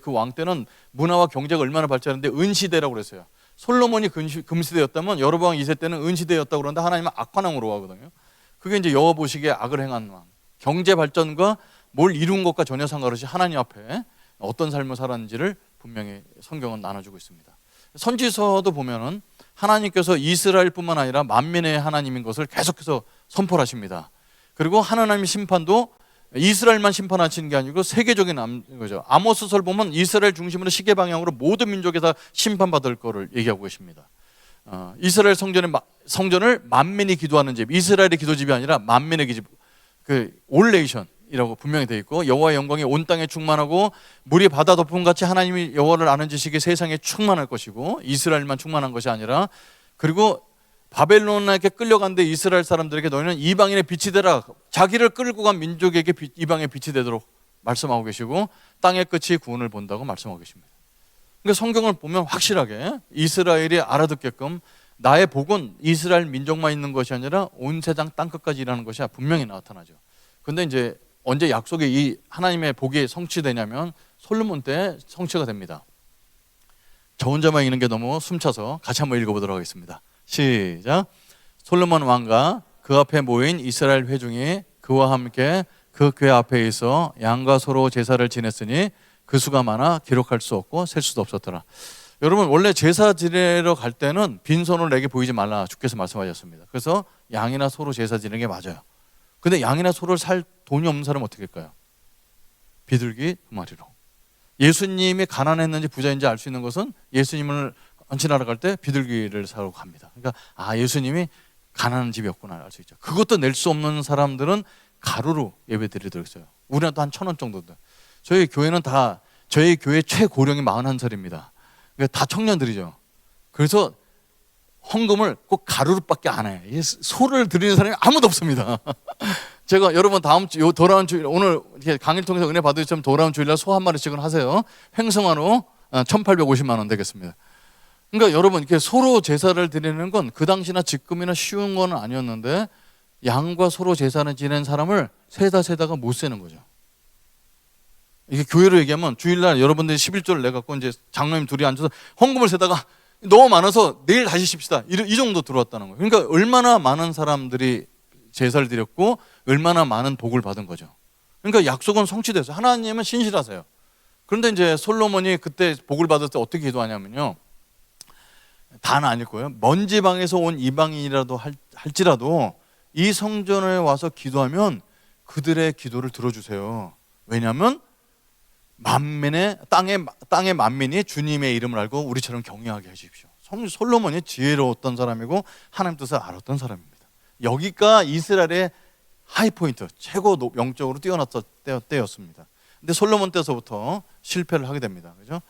그 왕 때는 문화와 경제가 얼마나 발전했는데 은시대라고 그랬어요. 솔로몬이 금시대였다면 여로보암 2세 때는 은시대였다고 그러는데 하나님은 악한왕으로 가거든요. 그게 이제 여호와 보시기에 악을 행한 왕. 경제 발전과 뭘 이룬 것과 전혀 상관없이 하나님 앞에 어떤 삶을 살았는지를 분명히 성경은 나눠주고 있습니다. 선지서도 보면은 하나님께서 이스라엘뿐만 아니라 만민의 하나님인 것을 계속해서 선포를 하십니다. 그리고 하나님의 심판도 이스라엘만 심판하시는 게 아니고 세계적인 거죠. 아모스서를 보면 이스라엘 중심으로 시계 방향으로 모든 민족에 다 심판받을 거를 얘기하고 계십니다. 이스라엘 성전을 만민이 기도하는 집, 이스라엘의 기도집이 아니라 만민의 집, 올 네이션이라고 분명히 되어 있고 여호와의 영광이 온 땅에 충만하고 물이 바다 덮음 같이 하나님이 여호와를 아는 지식이 세상에 충만할 것이고 이스라엘만 충만한 것이 아니라 그리고 바벨론에게 끌려간 데 이스라엘 사람들에게 너희는 이방인의 빛이 되라. 자기를 끌고 간 민족에게 이방의 빛이 되도록 말씀하고 계시고 땅의 끝이 구원을 본다고 말씀하고 계십니다. 그러니까 성경을 보면 확실하게 이스라엘이 알아듣게끔 나의 복은 이스라엘 민족만 있는 것이 아니라 온 세상 땅끝까지 일하는 것이 분명히 나타나죠. 그런데 이제 언제 약속이 이 하나님의 복이 성취되냐면 솔로몬 때 성취가 됩니다. 저 혼자만 읽는 게 너무 숨차서 같이 한번 읽어보도록 하겠습니다. 시작. 솔로몬 왕과 그 앞에 모인 이스라엘 회중이 그와 함께 그 궤 앞에 있어 양과 소로 제사를 지냈으니 그 수가 많아 기록할 수 없고 셀 수도 없었더라. 여러분 원래 제사 지내러 갈 때는 빈손으로 내게 보이지 말라 주께서 말씀하셨습니다. 그래서 양이나 소로 제사 지내는 게 맞아요. 근데 양이나 소를 살 돈이 없는 사람은 어떻게 할까요? 비둘기 2마리로. 예수님이 가난했는지 부자인지 알 수 있는 것은 예수님을 헌신하러 갈 때 비둘기를 사러 갑니다. 그러니까 예수님이 가난한 집이었구나 알 수 있죠. 그것도 낼 수 없는 사람들은 가루로 예배드리도록 했어요. 우리는 또 한 1,000원 정도인데 저희 교회는 다 저희 교회 최고령이 41살입니다. 그러니까 다 청년들이죠. 그래서 헌금을 꼭 가루로밖에 안 해요. 소를 드리는 사람이 아무도 없습니다. 제가 여러분 다음 주 돌아온 주일 오늘 강의를 통해서 은혜 받으시면 돌아온 주일날 소 한 마리씩은 하세요. 횡성화로 1,850만 원 되겠습니다. 그러니까 여러분 이렇게 소로 제사를 드리는 건 그 당시나 지금이나 쉬운 건 아니었는데 양과 소로 제사를 지낸 사람을 세다가 못 세는 거죠. 이게 교회로 얘기하면 주일날 여러분들이 11조를 내갖고 이제 장로님 둘이 앉아서 헌금을 세다가 너무 많아서 내일 다시 십시다. 이 정도 들어왔다는 거예요. 그러니까 얼마나 많은 사람들이 제사를 드렸고 얼마나 많은 복을 받은 거죠. 그러니까 약속은 성취됐어요. 하나님은 신실하세요. 그런데 이제 솔로몬이 그때 복을 받을 때 어떻게 기도하냐면요. 다는 아닐 거예요. 먼 지방에서 온 이방인이라도 할지라도 이 성전에 와서 기도하면 그들의 기도를 들어주세요. 왜냐하면 만민의 땅의 만민이 주님의 이름을 알고 우리처럼 경외하게 해주십시오. 솔로몬이 지혜로웠던 사람이고 하나님 뜻을 알았던 사람입니다. 여기가 이스라엘의 하이포인트, 최고 영적으로 뛰어났던 때였습니다. 근데 솔로몬 때서부터 실패를 하게 됩니다. 그죠?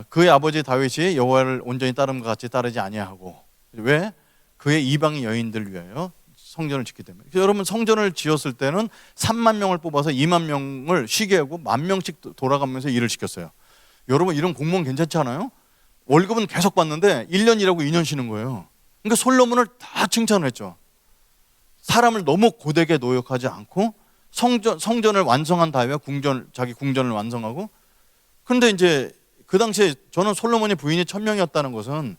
그의 아버지 다윗이 여호와를 온전히 따름과 같이 따르지 아니하고 왜? 그의 이방인 여인들을 위하여 성전을 짓기 때문에. 여러분 성전을 지었을 때는 3만 명을 뽑아서 2만 명을 쉬게 하고 10,000명씩 돌아가면서 일을 시켰어요. 여러분 이런 공무원 괜찮지 않아요? 월급은 계속 받는데 1년 일하고 2년 쉬는 거예요. 그러니까 솔로몬을 다 칭찬을 했죠. 사람을 너무 고되게 노역하지 않고 성전을 완성한 다음에 자기 궁전을 완성하고. 그런데 이제 그 당시에 저는 솔로몬이 부인이 1000명이었다는 것은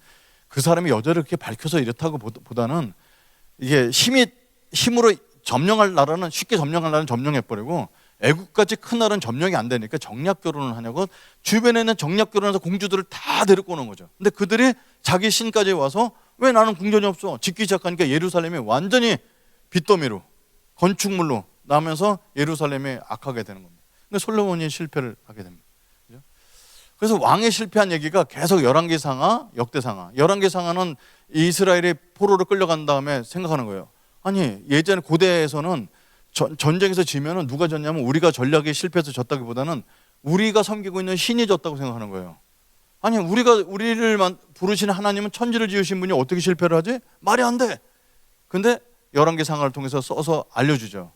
그 사람이 여자를 그렇게 밝혀서 이렇다고 보다는 이게 힘으로 점령할 나라는 쉽게 점령할 나라는 점령해버리고 애국같이 큰 나라는 점령이 안 되니까 정략 결혼을 하냐고 주변에 있는 정략 결혼해서 공주들을 다 데리고 오는 거죠. 근데 그들이 자기 신까지 와서 왜 나는 궁전이 없어? 짓기 시작하니까 예루살렘이 완전히 빚더미로 건축물로 나면서 예루살렘이 악하게 되는 겁니다. 근데 솔로몬이 실패를 하게 됩니다. 그래서 왕의 실패한 얘기가 계속 열왕기상하, 역대상하. 열왕기상하는 이스라엘이 포로로 끌려간 다음에 생각하는 거예요. 아니 예전 고대에서는 전쟁에서 지면은 누가 졌냐면 우리가 전략에 실패해서 졌다기보다는 우리가 섬기고 있는 신이 졌다고 생각하는 거예요. 아니 우리를 부르시는 하나님은 천지를 지으신 분이 어떻게 실패를 하지? 말이 안 돼. 근데 열왕기상하를 통해서 써서 알려주죠.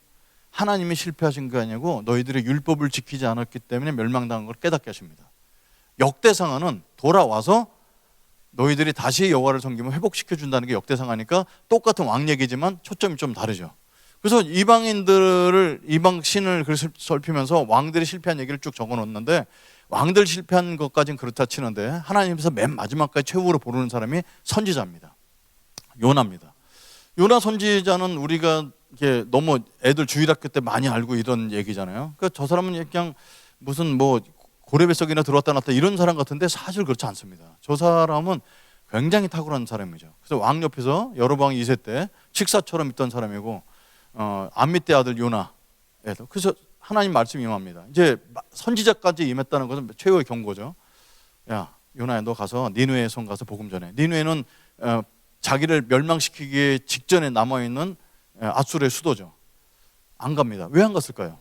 하나님이 실패하신 게 아니고 너희들이 율법을 지키지 않았기 때문에 멸망당한 걸 깨닫게 하십니다. 역대상하는 돌아와서 너희들이 다시 여호와를 섬기면 회복시켜 준다는 게 역대상하니까 똑같은 왕 얘기지만 초점이 좀 다르죠. 그래서 이방 신을 살피면서 왕들이 실패한 얘기를 쭉 적어 놓았는데 왕들 실패한 것까지는 그렇다 치는데 하나님께서 맨 마지막까지 최후로 부르는 사람이 선지자입니다. 요나입니다. 요나 선지자는 우리가 이게 너무 애들 주일학교 때 많이 알고 이런 얘기잖아요. 그러니까 저 사람은 그냥 무슨 뭐 고래뱃속이나 들어왔다 놨다 이런 사람 같은데 사실 그렇지 않습니다. 저 사람은 굉장히 탁월한 사람이죠. 그래서 왕 옆에서 여로보암 2세 때 칙사처럼 있던 사람이고 암미떼 아들 요나. 그래서 하나님 말씀이 임합니다. 이제 선지자까지 임했다는 것은 최후의 경고죠. 야 요나야 너 가서 니느웨에 성 가서 복음 전해. 니느웨는 자기를 멸망시키기 직전에 남아있는 아수르의 수도죠. 안 갑니다. 왜 안 갔을까요?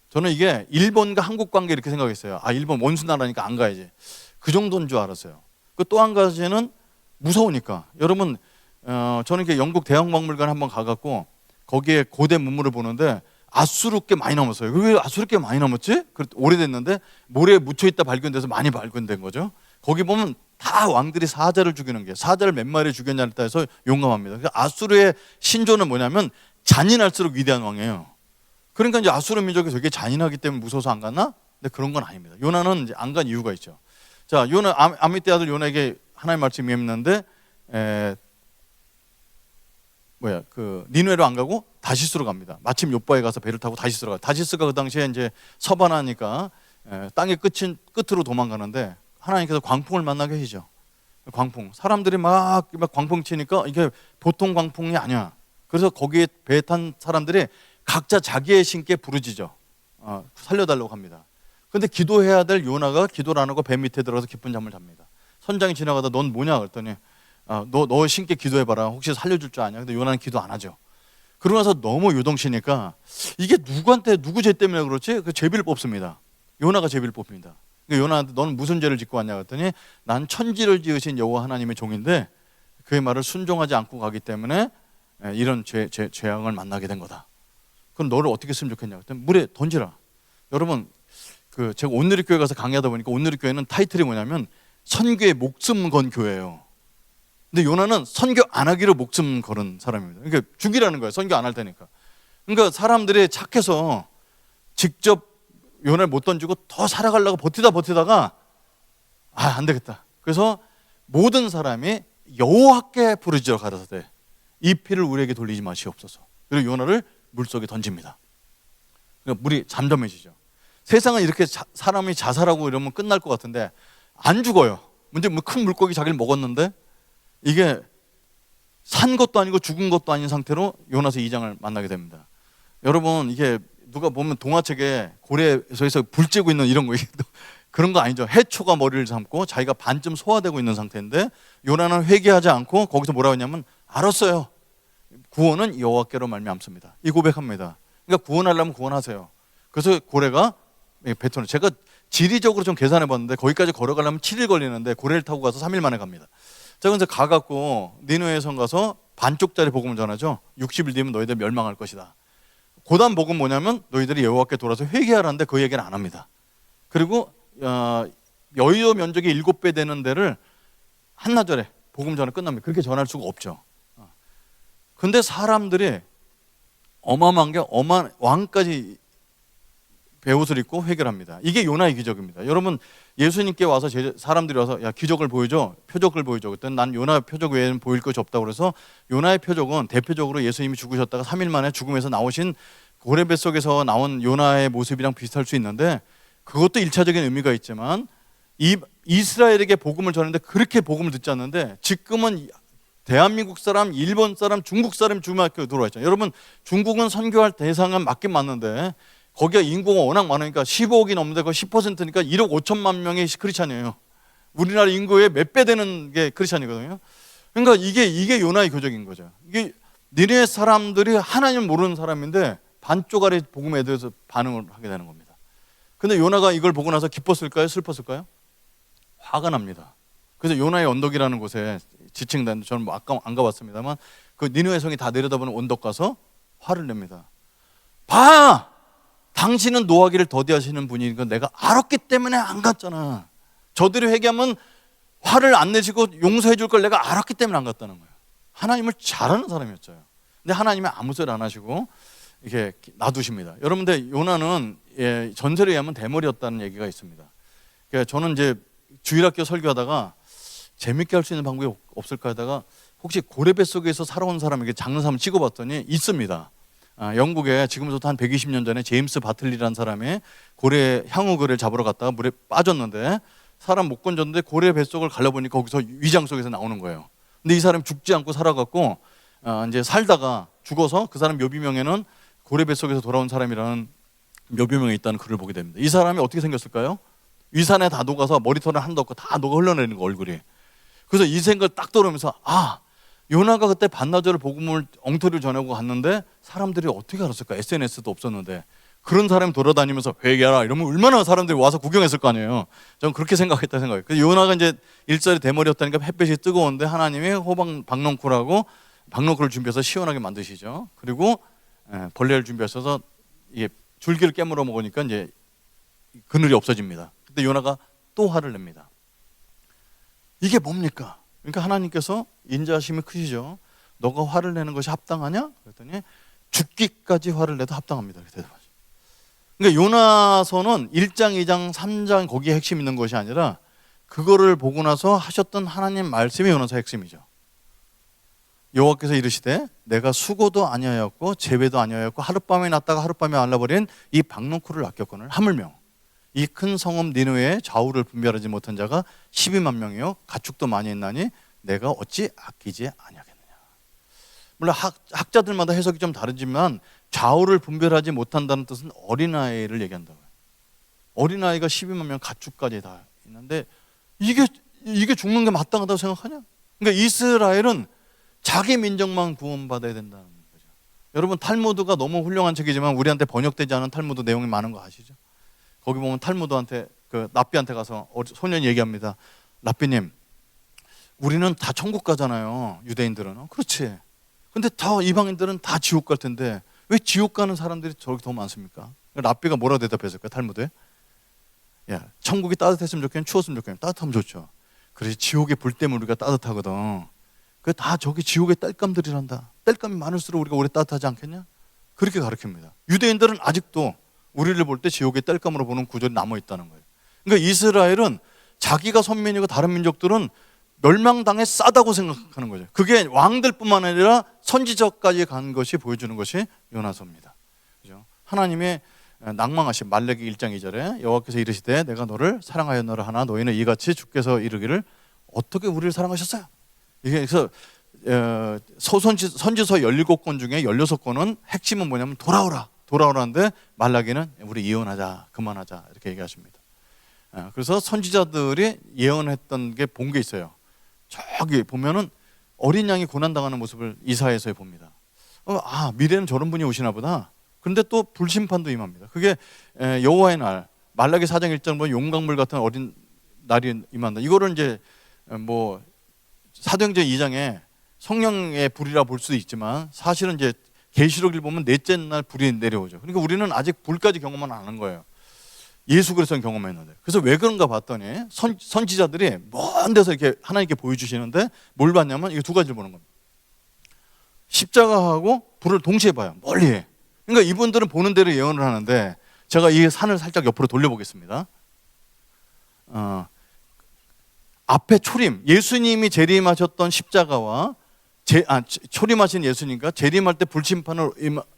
저는 이게 일본과 한국 관계 이렇게 생각했어요. 아 일본 원수 나라니까 안 가야지. 그 정도인 줄 알았어요. 그 또 한 가지는 무서우니까. 여러분 저는 이렇게 영국 대형박물관 한번 가갖고 거기에 고대 문물을 보는데 아수르 게 많이 남았어요. 왜 아수르 게 많이 남았지? 오래됐는데 모래에 묻혀있다 발견돼서 많이 발견된 거죠. 거기 보면 다 왕들이 사자를 죽이는 게 사자를 몇 마리 죽였냐에 따라서 용감합니다. 그러니까 아수르의 신조는 뭐냐면 잔인할수록 위대한 왕이에요. 그러니까 이제 아수르 민족이 되게 잔인하기 때문에 무서워서 안 갔나? 근데 그런 건 아닙니다. 요나는 이제 안 간 이유가 있죠. 자, 요나 암미떼 아들 요나에게 하나님 말씀이 임했는데 니느웨로 안 가고 다시스로 갑니다. 마침 요바에 가서 배를 타고 다시스로 가요. 다시스가 그 당시에 이제 서반하니까 땅의 끝으로 도망가는데 하나님께서 광풍을 만나게 하시죠. 광풍. 사람들이 막 광풍 치니까 이게 보통 광풍이 아니야. 그래서 거기에 배 탄 사람들이 각자 자기의 신께 부르짖어 살려달라고 합니다. 근데 기도해야 될 요나가 기도를 안 하고 배 밑에 들어가서 깊은 잠을 잡니다. 선장이 지나가다 넌 뭐냐 그랬더니 너 신께 기도해봐라. 혹시 살려줄 줄 아냐? 근데 요나는 기도 안 하죠. 그러고 나서 너무 요동치니까 이게 누구 죄 때문에 그렇지? 그 죄비를 뽑습니다. 요나가 죄비를 뽑힙니다. 요나한테 너는 무슨 죄를 짓고 왔냐 그랬더니 난 천지를 지으신 여호와 하나님의 종인데 그의 말을 순종하지 않고 가기 때문에 이런 재앙을 만나게 된 거다. 그럼 너를 어떻게 했으면 좋겠냐 그랬더니 물에 던지라. 여러분 제가 온누리교회 가서 강의하다 보니까 온누리교회는 타이틀이 뭐냐면 선교에 목숨 건 교회예요. 근데 요나는 선교 안 하기로 목숨 걸은 사람입니다. 그러니까 죽이라는 거예요. 선교 안 할 테니까. 그러니까 사람들이 착해서 직접 요나를 못 던지고 더 살아가려고 버티다가 안 되겠다. 그래서 모든 사람이 여호와께 부르짖어 가라사대 이 피를 우리에게 돌리지 마시옵소서. 그리고 요나를 물속에 던집니다. 그러니까 물이 잠잠해지죠. 세상은 이렇게 사람이 자살하고 이러면 끝날 것 같은데 안 죽어요. 문제 큰 물고기 자기를 먹었는데 이게 산 것도 아니고 죽은 것도 아닌 상태로 요나서 2장을 만나게 됩니다. 여러분 이게 누가 보면 동화책에 고래에서 불 쬐고 있는 이런 거 그런 거 아니죠. 해초가 머리를 삼고 자기가 반쯤 소화되고 있는 상태인데 요나는 회개하지 않고 거기서 뭐라고 했냐면 알았어요. 구원은 여호와께로 말미암습니다. 이 고백합니다. 그러니까 구원하려면 구원하세요. 그래서 고래가 뱉어내. 제가 지리적으로 좀 계산해 봤는데 거기까지 걸어가려면 7일 걸리는데 고래를 타고 가서 3일 만에 갑니다. 자, 그래서 가갖고 니느웨 성 가서 반쪽짜리 복음을 전하죠. 60일 뒤면 너희들 멸망할 것이다. 고단 복음 뭐냐면 너희들이 여호와께 돌아서 회개하라는데 그 얘기는 안 합니다. 그리고 여의도 면적이 7배 되는 데를 한나절에 복음 전에 끝납니다. 그렇게 전할 수가 없죠. 근데 사람들이 어마어마한 게 왕까지 베옷을 입고 회개합니다. 이게 요나의 기적입니다. 여러분 예수님께 와서 사람들이 와서 야 기적을 보여줘, 표적을 보여줘. 그때는 난 요나 표적 외에는 보일 것이 없다고 그래서 요나의 표적은 대표적으로 예수님이 죽으셨다가 3일 만에 죽음에서 나오신 고레 뱃속에서 나온 요나의 모습이랑 비슷할 수 있는데 그것도 1차적인 의미가 있지만 이스라엘에게 복음을 전했는데 그렇게 복음을 듣지 않는데 지금은 대한민국 사람, 일본 사람, 중국 사람 중학교 들어와 있잖아요. 여러분 중국은 선교할 대상은 맞긴 맞는데 거기가 인구가 워낙 많으니까 15억이 넘는데 그 10%니까 1억 5천만 명이 크리스찬이에요. 우리나라 인구의 몇 배 되는 게 크리스찬이거든요. 그러니까 이게 요나의 교적인 거죠. 이게 니네 사람들이 하나님 모르는 사람인데 반쪽알이 복음에 대해서 반응을 하게 되는 겁니다. 근데 요나가 이걸 보고 나서 기뻤을까요? 슬펐을까요? 화가 납니다. 그래서 요나의 언덕이라는 곳에 지칭되는데 저는 아까 안 가봤습니다만 그 니느웨 성이 다 내려다보는 언덕 가서 화를 냅니다. 봐! 당신은 노하기를 더디하시는 분이니까 내가 알았기 때문에 안 갔잖아. 저들이 회개하면 화를 안 내시고 용서해 줄 걸 내가 알았기 때문에 안 갔다는 거예요. 하나님을 잘하는 사람이었어요. 근데 하나님은 아무 소리 안 하시고 이렇게 놔두십니다. 여러분들 요나는 전설에 의하면 대머리였다는 얘기가 있습니다. 그러니까 저는 이제 주일학교 설교하다가 재밌게 할 수 있는 방법이 없을까 하다가 혹시 고레 뱃속에서 살아온 사람에게 장사함을 찍어봤더니 있습니다. 영국에 지금부터 한 120년 전에 제임스 바틀리라는 사람이 고래 향후고래를 잡으러 갔다가 물에 빠졌는데 사람 못 건졌는데 고래 뱃속을 갈라보니까 거기서 위장 속에서 나오는 거예요. 근데 이 사람이 죽지 않고 살아갖고 이제 살다가 죽어서 그 사람 묘비명에는 고래 뱃속에서 돌아온 사람이라는 묘비명이 있다는 글을 보게 됩니다. 이 사람이 어떻게 생겼을까요? 위산에 다 녹아서 머리털은 하나도 없고 다 녹아 흘러내리는 거 얼굴이. 그래서 이 생각을 딱 떠오르면서 요나가 그때 반나절 복음을 엉터리를 전하고 갔는데 사람들이 어떻게 알았을까? SNS도 없었는데 그런 사람이 돌아다니면서 회개하라 이러면 얼마나 사람들이 와서 구경했을 거 아니에요. 저는 그렇게 생각했다 생각해요. 그래서 요나가 이제 일자리 대머리였다니까 햇볕이 뜨거운데 하나님이 박넝쿨하고 박넝쿨을 준비해서 시원하게 만드시죠. 그리고 벌레를 준비하셔서 이게 줄기를 깨물어 먹으니까 이제 그늘이 없어집니다. 근데 요나가 또 화를 냅니다. 이게 뭡니까? 그러니까 하나님께서 인자하심이 크시죠. 너가 화를 내는 것이 합당하냐? 그랬더니 죽기까지 화를 내도 합당합니다. 대답하죠. 그러니까 요나서는 1장, 2장, 3장 거기에 핵심 있는 것이 아니라 그거를 보고 나서 하셨던 하나님 말씀이 요나서의 핵심이죠. 여호와께서 이르시되 내가 수고도 아니하였고 재배도 아니하였고 하룻밤에 났다가 하룻밤에 말라버린 이 박넝쿨을 아꼈거늘 하물며 이 큰 성읍 니느웨의 좌우를 분별하지 못한 자가 12만 명이요 가축도 많이 있나니 내가 어찌 아끼지 아니하겠느냐. 물론 학자들마다 해석이 좀 다르지만 좌우를 분별하지 못한다는 뜻은 어린아이를 얘기한다고요. 어린아이가 12만 명 가축까지 다 있는데 이게 죽는 게 마땅하다고 생각하냐? 그러니까 이스라엘은 자기 민족만 구원받아야 된다는 거죠. 여러분 탈무드가 너무 훌륭한 책이지만 우리한테 번역되지 않은 탈무드 내용이 많은 거 아시죠? 거기 보면 탈무드한테 랍비한테 가서 소년이 얘기합니다. 랍비님, 우리는 다 천국 가잖아요. 유대인들은. 그렇지. 근데 다 이방인들은 다 지옥 갈 텐데 왜 지옥 가는 사람들이 저렇게 더 많습니까? 랍비가 뭐라고 대답했을까요? 탈무드에? 야, 천국이 따뜻했으면 좋겠냐, 추웠으면 좋겠냐? 따뜻하면 좋죠. 그래서 지옥의 불 때문에 우리가 따뜻하거든. 그 다 저기 지옥의 땔감들이란다. 땔감이 많을수록 우리가 오래 따뜻하지 않겠냐? 그렇게 가르칩니다. 유대인들은 아직도 우리를 볼 때 지옥의 땔감으로 보는 구절이 남아있다는 거예요. 그러니까 이스라엘은 자기가 선민이고 다른 민족들은 멸망당해 싸다고 생각하는 거죠. 그게 왕들뿐만 아니라 선지자까지 간 것이 보여주는 것이 요나서입니다. 그죠? 하나님의 낭망하신 말라기 1장 2절에 여호와께서 이르시되 내가 너를 사랑하였노라 하나 너희는 이같이 주께서 이르기를 어떻게 우리를 사랑하셨어요? 이게 그래서 선지서 17권 중에 16권은 핵심은 뭐냐면 돌아오라는데 말라기는 우리 이혼하자, 그만하자 이렇게 얘기하십니다. 그래서 선지자들이 예언했던 게 본 게 있어요. 저기 보면은 어린 양이 고난당하는 모습을 이사야서에 봅니다. 미래는 저런 분이 오시나 보다. 그런데 또 불심판도 임합니다. 그게 여호와의 날, 말라기 4장 1절 보면 용광물 같은 어린 날이 임한다. 이거를 이제 뭐 사도행전 2장에 성령의 불이라 볼 수도 있지만 사실은 이제 계시록을 보면 넷째 날 불이 내려오죠. 그러니까 우리는 아직 불까지 경험은 안 한 거예요. 예수 그리스도는 경험했는데. 그래서 왜 그런가 봤더니 선지자들이 먼 데서 이렇게 하나님께 보여주시는데 뭘 봤냐면 이거 두 가지를 보는 겁니다. 십자가하고 불을 동시에 봐요. 멀리. 그러니까 이분들은 보는 대로 예언을 하는데 제가 이 산을 살짝 옆으로 돌려보겠습니다. 앞에 초림, 예수님이 재림하셨던 십자가와 초림하신 예수님과 재림할 때 불심판을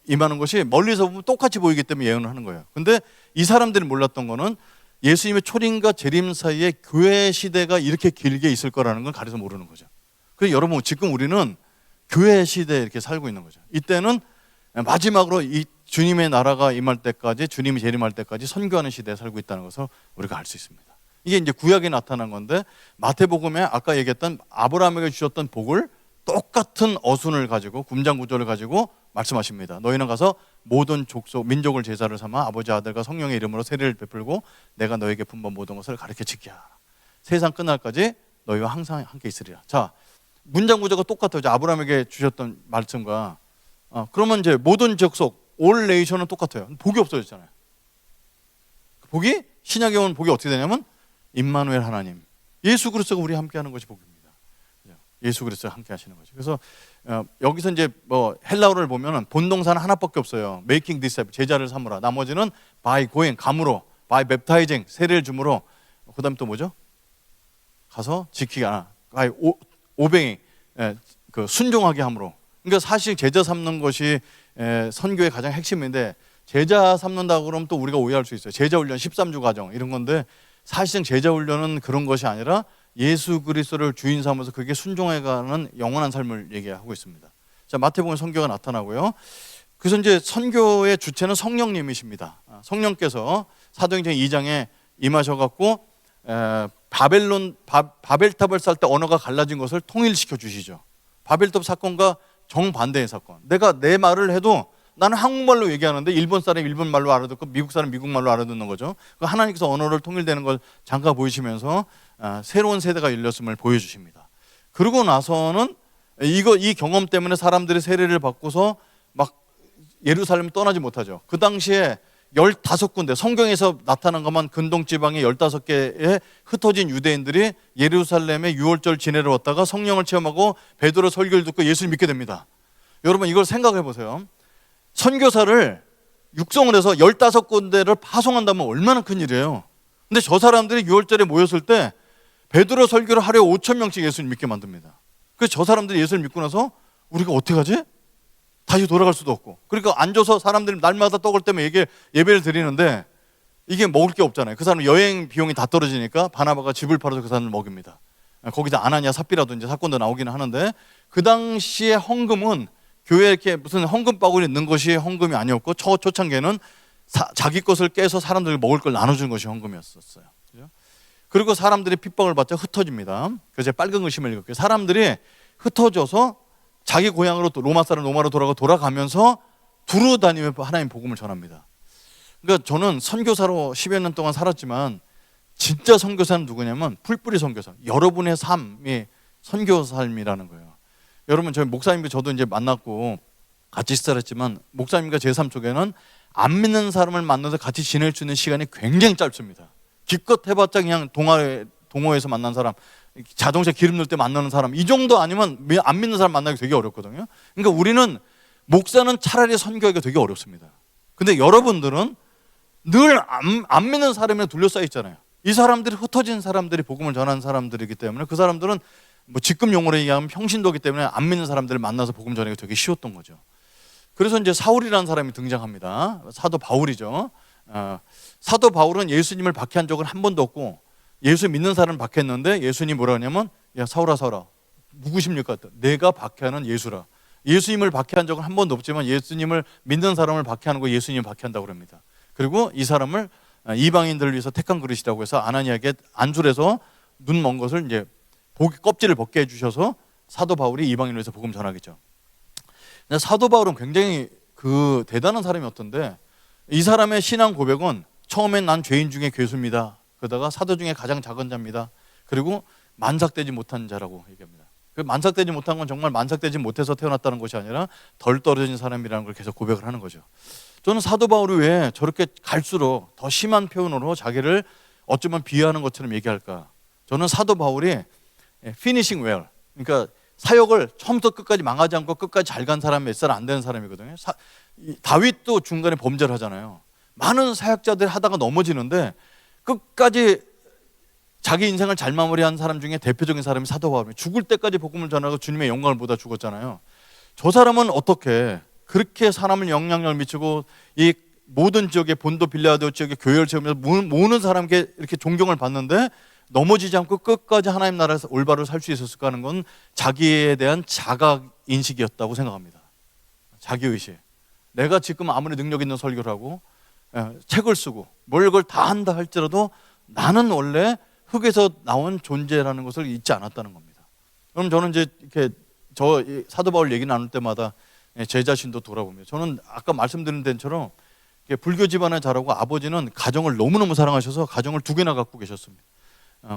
임하는 것이 멀리서 보면 똑같이 보이기 때문에 예언을 하는 거예요. 근데 이 사람들이 몰랐던 거는 예수님의 초림과 재림 사이에 교회 시대가 이렇게 길게 있을 거라는 걸 가려서 모르는 거죠. 그래서 여러분 지금 우리는 교회 시대에 이렇게 살고 있는 거죠. 이때는 마지막으로 이 주님의 나라가 임할 때까지, 주님이 재림할 때까지 선교하는 시대에 살고 있다는 것을 우리가 알 수 있습니다. 이게 이제 구약에 나타난 건데 마태복음에 아까 얘기했던 아브라함에게 주셨던 복을 똑같은 어순을 가지고 군장 구조를 가지고 말씀하십니다. 너희는 가서 모든 족속 민족을 제사를 삼아 아버지 아들과 성령의 이름으로 세례를 베풀고 내가 너에게 분번 모든 것을 가르쳐 지키게 하라. 세상 끝날까지 너희와 항상 함께 있으리라. 자, 문장 구조가 똑같아요. 아브라함에게 주셨던 말씀과 그러면 이제 모든 족속 올 네이션은 똑같아요. 복이 없어졌잖아요. 복이 신약에 온 복이 어떻게 되냐면 임마누엘 하나님, 예수 그리스도가 우리 함께 하는 것이 복입니다. 예수 그리스도가 함께 하시는 거죠. 그래서 여기서 이제 뭐 헬라어를 보면은 본동사는 하나밖에 없어요. making disciple, 제자를 삼으라. 나머지는 by going, 감으로, by baptizing, 세례를 줌으로. 그다음 또 뭐죠? 가서 지키게 하나. by obeying, 그 순종하게 함으로. 그러니까 사실 제자 삼는 것이 선교의 가장 핵심인데 제자 삼는다고 그러면 또 우리가 오해할 수 있어요. 제자 훈련 13주 과정 이런 건데 사실상 제자 훈련은 그런 것이 아니라 예수 그리스도를 주인 삼아서 그게 순종해가는 영원한 삶을 얘기하고 있습니다. 자, 마태복음 선교가 나타나고요. 그래서 이제 선교의 주체는 성령님이십니다. 성령께서 사도행전 2장에 임하셔갖고 바벨탑을 쌀 때 언어가 갈라진 것을 통일시켜 주시죠. 바벨탑 사건과 정반대의 사건. 내가 내 말을 해도 나는 한국말로 얘기하는데 일본 사람이 일본 말로 알아듣고 미국 사람이 미국 말로 알아듣는 거죠. 하나님께서 언어를 통일되는 걸 잠깐 보이시면서 새로운 세대가 열렸음을 보여주십니다. 그러고 나서는 이 경험 때문에 사람들이 세례를 받고서 막 예루살렘을 떠나지 못하죠. 그 당시에 15군데 성경에서 나타난 것만 근동지방에 15개의 흩어진 유대인들이 예루살렘에 유월절 지내러 왔다가 성령을 체험하고 베드로 설교를 듣고 예수를 믿게 됩니다. 여러분 이걸 생각해 보세요. 선교사를 육성을 해서 15군데를 파송한다면 얼마나 큰 일이에요. 근데 저 사람들이 6월절에 모였을 때 베드로 설교를 하루에 5,000명씩 예수를 믿게 만듭니다. 그래서 저 사람들이 예수를 믿고 나서 우리가 어떻게 하지? 다시 돌아갈 수도 없고. 그러니까 앉아서 사람들이 날마다 떡을 때문에 예배를 드리는데 이게 먹을 게 없잖아요. 그 사람 여행 비용이 다 떨어지니까 바나바가 집을 팔아서 그 사람을 먹입니다. 거기다 아나니아 삽비라도 이제 사건도 나오기는 하는데 그 당시에 헌금은 교회에 이렇게 무슨 헌금 바구니 넣는 것이 헌금이 아니었고 초창기에는 자기 것을 깨서 사람들이 먹을 걸 나눠주는 것이 헌금이었어요. 그리고 사람들이 핍박을 받자 흩어집니다. 그래서 빨간 글씨를 읽었고요. 사람들이 흩어져서 자기 고향으로 또 로마 사람 로마로 돌아가면서 두루 다니며 하나님 복음을 전합니다. 그러니까 저는 선교사로 10여 년 동안 살았지만 진짜 선교사는 누구냐면 풀뿌리 선교사. 여러분의 삶이 선교 삶이라는 거예요. 여러분 저희 목사님과 저도 이제 만났고 같이 식사를 했지만 목사님과 제 삶 속에는 안 믿는 사람을 만나서 같이 지낼 수 있는 시간이 굉장히 짧습니다. 기껏 해봤자 그냥 동호회에서 만난 사람, 자동차 기름 넣을 때 만나는 사람 이 정도 아니면 안 믿는 사람 만나기 되게 어렵거든요. 그러니까 우리는 목사는 차라리 선교하기가 되게 어렵습니다. 근데 여러분들은 늘 안 믿는 사람에 둘러싸여 있잖아요. 이 사람들이 흩어진 사람들이 복음을 전하는 사람들이기 때문에 그 사람들은 뭐 지금 용어로 얘기하면 평신도기 때문에 안 믿는 사람들을 만나서 복음 전하기가 되게 쉬웠던 거죠. 그래서 이제 사울이라는 사람이 등장합니다. 사도 바울이죠. 사도 바울은 예수님을 박해한 적은 한 번도 없고 예수 믿는 사람을 박했는데 예수님이 뭐라 하냐면 야 사울아 누구십니까? 내가 박해하는 예수라. 예수님을 박해한 적은 한 번도 없지만 예수님을 믿는 사람을 박해하는 거 예수님을 박해한다고 그럽니다. 그리고 이 사람을 이방인들을 위해서 택한 그릇이라고 해서 아나니아에게 안술해서 눈 먼 것을 이제 껍질을 벗게 해주셔서 사도 바울이 이방인을 위해서 복음 전하겠죠. 근데 사도 바울은 굉장히 그 대단한 사람이었던데 이 사람의 신앙 고백은 처음엔 난 죄인 중에 괴수입니다. 그러다가 사도 중에 가장 작은 자입니다. 그리고 만삭되지 못한 자라고 얘기합니다. 그 만삭되지 못한 건 정말 만삭되지 못해서 태어났다는 것이 아니라 덜 떨어진 사람이라는 걸 계속 고백을 하는 거죠. 저는 사도 바울이 왜 저렇게 갈수록 더 심한 표현으로 자기를 어쩌면 비하하는 것처럼 얘기할까? 저는 사도 바울이 finishing well, 그러니까 사역을 처음부터 끝까지 망하지 않고 끝까지 잘 간 사람이 몇 살 안 되는 사람이거든요. 다윗도 중간에 범죄를 하잖아요. 많은 사역자들이 하다가 넘어지는데 끝까지 자기 인생을 잘 마무리한 사람 중에 대표적인 사람이 사도 바울입니다. 죽을 때까지 복음을 전하고 주님의 영광을 보다 죽었잖아요. 저 사람은 어떻게 그렇게 사람을 영향력을 미치고 이 모든 지역의 본도 빌라도 지역의 교회를 세우면서 모든 사람에게 이렇게 존경을 받는데 넘어지지 않고 끝까지 하나님 나라에서 올바로 살 수 있었을까 하는 건 자기에 대한 자각 인식이었다고 생각합니다. 자기의식. 내가 지금 아무리 능력 있는 설교를 하고 책을 쓰고 뭘 걸 다 한다 할지라도 나는 원래 흙에서 나온 존재라는 것을 잊지 않았다는 겁니다. 그럼 저는 이제 이렇게 사도 바울 얘기 나눌 때마다 제 자신도 돌아보며 저는 아까 말씀드린 데처럼 불교 집안에 자라고 아버지는 가정을 너무너무 사랑하셔서 가정을 2개나 갖고 계셨습니다.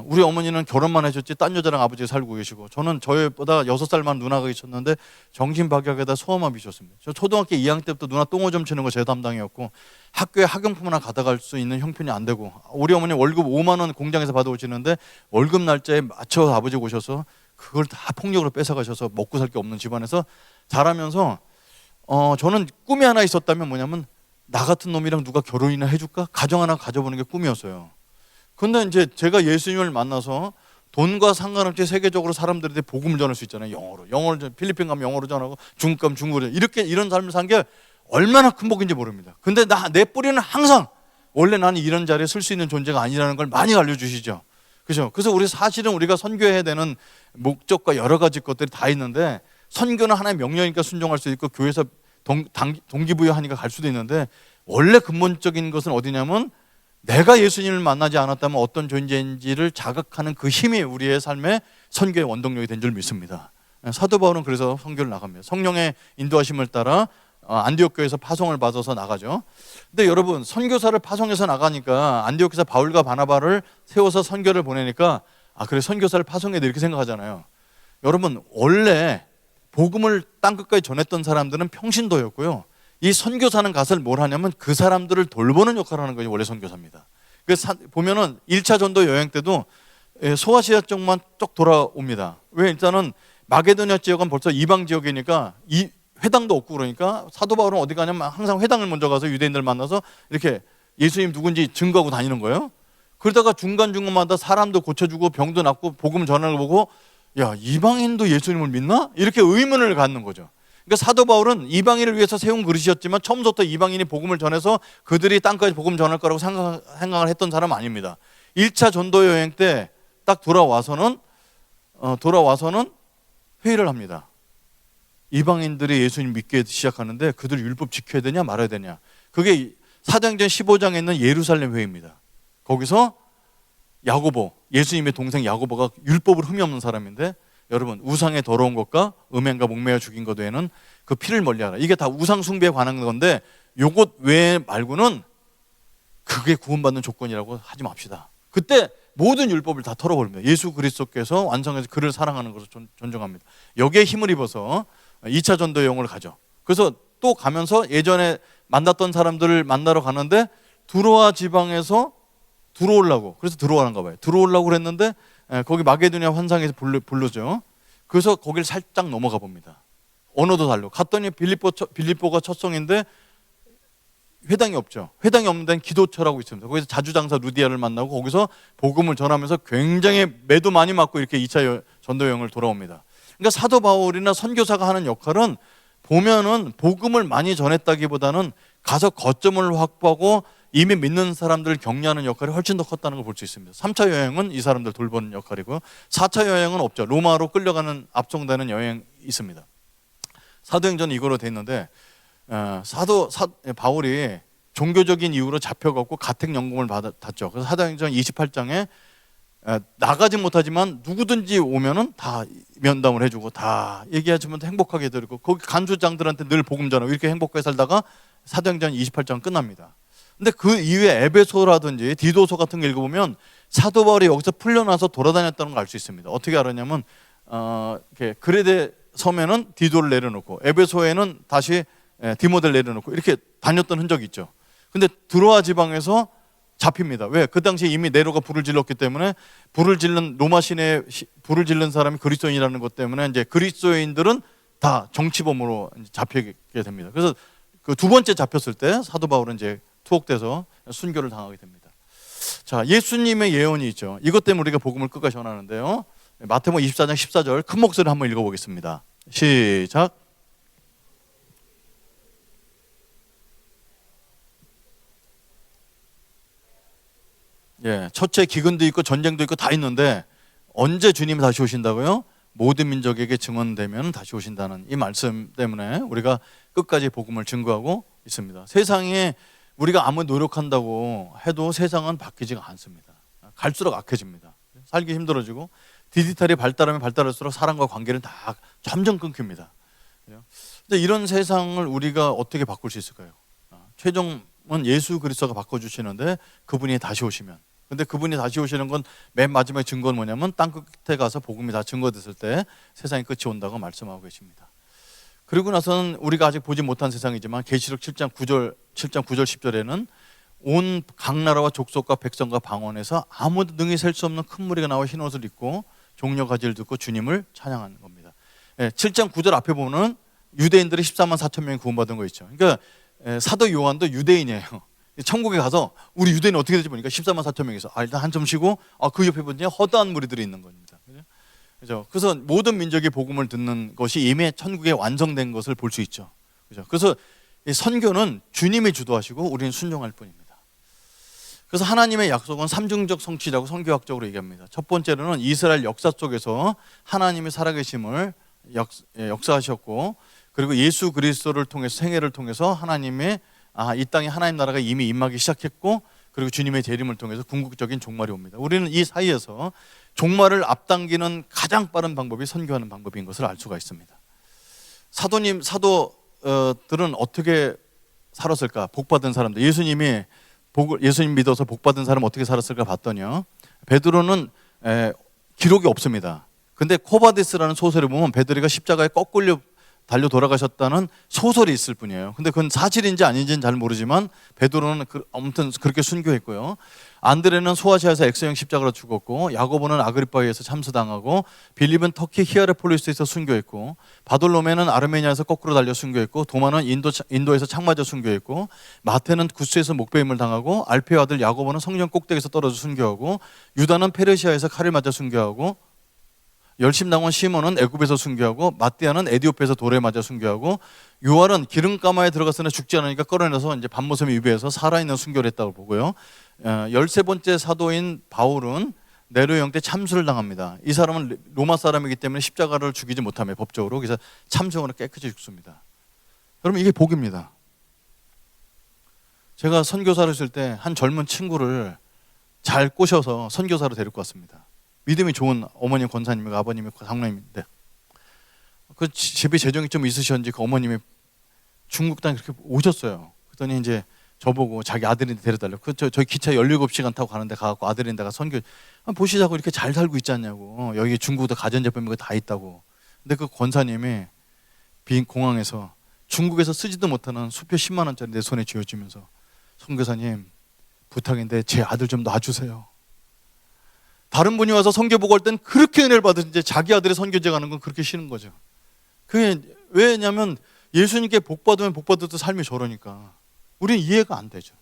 우리 어머니는 결혼만 하셨지 딴 여자랑 아버지가 살고 계시고 저는 저희보다 6살만 누나가 계셨는데 정신박약에다 소아마비셨습니다. 저 초등학교 2학년 때부터 누나 똥오줌 치는 거 제 담당이었고 학교에 학용품 하나 가져갈 수 있는 형편이 안 되고 우리 어머니 월급 5만 원 공장에서 받아오시는데 월급 날짜에 맞춰 아버지가 오셔서 그걸 다 폭력으로 뺏어가셔서 먹고 살 게 없는 집안에서 자라면서 저는 꿈이 하나 있었다면 뭐냐면 나 같은 놈이랑 누가 결혼이나 해줄까? 가정 하나 가져보는 게 꿈이었어요. 근데 이제 제가 예수님을 만나서 돈과 상관없이 세계적으로 사람들한테 복음을 전할 수 있잖아요. 영어로 필리핀 가면 영어로 전하고 중국 가면 중국어로 이렇게 이런 삶을 산 게 얼마나 큰 복인지 모릅니다. 근데 내 뿌리는 항상 원래 나는 이런 자리에 쓸 수 있는 존재가 아니라는 걸 많이 알려주시죠. 그죠? 그래서 사실은 우리가 선교해야 되는 목적과 여러 가지 것들이 다 있는데 선교는 하나의 명령이니까 순종할 수 있고 교회에서 동기부여하니까 갈 수도 있는데 원래 근본적인 것은 어디냐면 내가 예수님을 만나지 않았다면 어떤 존재인지를 자각하는 그 힘이 우리의 삶의 선교의 원동력이 된 줄 믿습니다. 사도 바울은 그래서 선교를 나갑니다. 성령의 인도하심을 따라 안디옥 교회에서 파송을 받아서 나가죠. 근데 여러분 선교사를 파송해서 나가니까 안디옥에서 바울과 바나바를 세워서 선교를 보내니까 그래 선교사를 파송해야 돼 이렇게 생각하잖아요. 여러분 원래 복음을 땅끝까지 전했던 사람들은 평신도였고요. 이 선교사는 가서 뭘 하냐면 그 사람들을 돌보는 역할을 하는 것이 원래 선교사입니다. 그래서 보면은 1차 전도 여행 때도 소아시아 쪽만 쭉 돌아옵니다. 왜? 일단은 마게도냐 지역은 벌써 이방 지역이니까 회당도 없고 그러니까 사도 바울은 어디 가냐면 항상 회당을 먼저 가서 유대인들 만나서 이렇게 예수님 누군지 증거하고 다니는 거예요. 그러다가 중간중간마다 사람도 고쳐주고 병도 낫고 복음 전하는 거 보고 야 이방인도 예수님을 믿나? 이렇게 의문을 갖는 거죠. 그러니까 사도 바울은 이방인을 위해서 세운 그릇이었지만 처음부터 이방인이 복음을 전해서 그들이 땅까지 복음 전할 거라고 생각을 했던 사람 아닙니다. 1차 전도 여행 때 딱 돌아와서는 회의를 합니다. 이방인들이 예수님 믿게 시작하는데 그들 율법 지켜야 되냐 말아야 되냐. 그게 사도행전 15장에 있는 예루살렘 회의입니다. 거기서 야고보, 예수님의 동생 야고보가 율법을 흠이 없는 사람인데 여러분 우상의 더러운 것과 음행과 목매어 죽인 것 외에는 그 피를 멀리하라. 이게 다 우상 숭배에 관한 건데 요것 외에 말고는 그게 구원받는 조건이라고 하지 맙시다. 그때 모든 율법을 다 털어버립니다. 예수 그리스도께서 완성해서 그를 사랑하는 것을 존중합니다. 여기에 힘을 입어서 2차 전도 여행을 가죠. 그래서 또 가면서 예전에 만났던 사람들을 만나러 가는데 두로아 지방에서 들어오려고 그래서 들어오는가 봐요. 들어오려고 그랬는데 거기 마게도냐 환상에서 부르죠. 그래서 거기를 살짝 넘어가 봅니다. 언어도 다르고 갔더니 빌립보가 첫 성인데 회당이 없죠. 회당이 없는 데는 기도처라고 있습니다. 거기서 자주장사 루디아를 만나고 거기서 복음을 전하면서 굉장히 매도 많이 맞고 이렇게 2차 전도 여행을 돌아옵니다. 그러니까 사도 바울이나 선교사가 하는 역할은 보면은 복음을 많이 전했다기보다는 가서 거점을 확보하고 이미 믿는 사람들을 격려하는 역할이 훨씬 더 컸다는 걸 볼 수 있습니다. 3차 여행은 이 사람들 돌보는 역할이고요. 4차 여행은 없죠. 로마로 끌려가는 압송되는 여행이 있습니다. 사도행전은 이거로 돼 있는데 바울이 종교적인 이유로 잡혀갖고 가택연금을 받았죠. 그래서 사도행전 28장에 나가지 못하지만 누구든지 오면은 다 면담을 해주고 다 얘기하시면 행복하게 되고 거기 간수장들한테 늘 복음 전하고 이렇게 행복하게 살다가 사도행전 28장 끝납니다. 근데 그 이후에 에베소라든지 디도서 같은 거 읽어보면 사도 바울이 여기서 풀려나서 돌아다녔다는 걸 알 수 있습니다. 어떻게 알았냐면 그레데 섬에는 디도를 내려놓고 에베소에는 다시 디모데를 내려놓고 이렇게 다녔던 흔적이 있죠. 근데 드로아 지방에서 잡힙니다. 왜? 그 당시에 이미 네로가 불을 질렀기 때문에 불을 질른 로마 시내 불을 질른 사람이 그리스도인이라는 것 때문에 이제 그리스도인들은 다 정치범으로 잡히게 됩니다. 그래서 그 두 번째 잡혔을 때 사도 바울은 이제 투옥돼서 순교를 당하게 됩니다. 자, 예수님의 예언이 있죠. 이것 때문에 우리가 복음을 끝까지 전하는데요. 마태복음 24장 14절 큰 목소리로 한번 읽어보겠습니다. 시작. 예, 첫째 기근도 있고 전쟁도 있고 다 있는데 언제 주님이 다시 오신다고요? 모든 민족에게 증언되면 다시 오신다는 이 말씀 때문에 우리가 끝까지 복음을 증거하고 있습니다. 세상에 우리가 아무리 노력한다고 해도 세상은 바뀌지가 않습니다. 갈수록 악해집니다. 살기 힘들어지고 디지털이 발달하면 발달할수록 사람과 관계는 다 점점 끊깁니다. 근데 이런 세상을 우리가 어떻게 바꿀 수 있을까요? 최종은 예수 그리스도가 바꿔주시는데 그분이 다시 오시면, 근데 그분이 다시 오시는 건 맨 마지막에 증거는 뭐냐면 땅 끝에 가서 복음이 다 증거됐을 때 세상이 끝이 온다고 말씀하고 계십니다. 그리고 나서는 우리가 아직 보지 못한 세상이지만 계시록 7장 9절 10절에는 온 각 나라와 족속과 백성과 방언에서 아무도 능히 셀 수 없는 큰 무리가 나와 흰 옷을 입고 종려 가지를 듣고 주님을 찬양하는 겁니다. 7장 9절 앞에 보면 유대인들이 14만 4천 명이 구원받은 거 있죠. 그러니까 사도 요한도 유대인이에요. 천국에 가서 우리 유대인은 어떻게 되지 보니까 14만 4천 명이서 일단 한참 쉬고 그 옆에 보니 허다한 무리들이 있는 겁니다. 그죠? 그래서 모든 민족이 복음을 듣는 것이 이미 천국에 완성된 것을 볼 수 있죠. 그죠? 그래서 이 선교는 주님이 주도하시고 우리는 순종할 뿐입니다. 그래서 하나님의 약속은 삼중적 성취라고 선교학적으로 얘기합니다. 첫 번째로는 이스라엘 역사 속에서 하나님이 살아계심을 역사하셨고, 그리고 예수 그리스도를 통해서 생애를 통해서 하나님의 이 땅에 하나님 나라가 이미 임하기 시작했고, 그리고 주님의 재림을 통해서 궁극적인 종말이 옵니다. 우리는 이 사이에서 종말을 앞당기는 가장 빠른 방법이 선교하는 방법인 것을 알 수가 있습니다. 사도들은 어떻게 살았을까? 복받은 사람들, 예수님 믿어서 복받은 사람 어떻게 살았을까 봤더니요, 베드로는 기록이 없습니다. 근데 코바디스라는 소설에 보면 베드로가 십자가에 거꾸로 달려 돌아가셨다는 소설이 있을 뿐이에요. 근데 그건 사실인지 아닌지는 잘 모르지만 베드로는 아무튼 그렇게 순교했고요. 안드레는 소아시아에서 X형 십자가로 죽었고, 야고보는 아그리파에서 참수당하고, 빌립은 터키 히아레폴리스에서 순교했고, 바돌로메는 아르메니아에서 거꾸로 달려 순교했고, 도마는 인도에서 창 맞아 순교했고, 마태는 구스에서 목배임을 당하고, 알페의 아들 야고보는 성전 꼭대기에서 떨어져 순교하고, 유다는 페르시아에서 칼을 맞아 순교하고, 열심당원 시몬은 애굽에서 순교하고, 마띠아는 에디오피아에서 돌에 맞아 순교하고, 요한은 기름가마에 들어갔으나 죽지 않으니까 끌어내서 이제 밤모섬에 유배해서 살아있는 순교를 했다고 보고요. 13번째 사도인 바울은 네로 형 때 참수를 당합니다. 이 사람은 로마 사람이기 때문에 십자가를 죽이지 못하며 법적으로, 그래서 참수형으로 깨끗이 죽습니다. 여러분, 이게 복입니다. 제가 선교사를 했을 때 한 젊은 친구를 잘 꼬셔서 선교사로 데리고 왔습니다. 믿음이 좋은 어머님 권사님이고 아버님이 장로님인데, 그 집에 재정이 좀 있으셨는지 그 어머님이 중국 땅에 그렇게 오셨어요. 그랬더니 이제 저보고 자기 아들인데 데려달라고. 저희 기차 17시간 타고 가는데 가갖고 아들인데가 선교 보시자고 이렇게 잘 살고 있지 않냐고. 여기 중국도 가전제품이고 다 있다고. 근데 그 권사님이 빈 공항에서 중국에서 쓰지도 못하는 수표 10만 원짜리 내 손에 쥐어주면서, 선교사님 부탁인데 제 아들 좀 놔주세요. 다른 분이 와서 선교 보고 할 땐 그렇게 은혜를 받으신데 자기 아들의 선교제 가는 건 그렇게 싫은 거죠. 그게 왜냐면 예수님께 복 받으면 복 받아도 삶이 저러니까 우리는 이해가 안 되죠.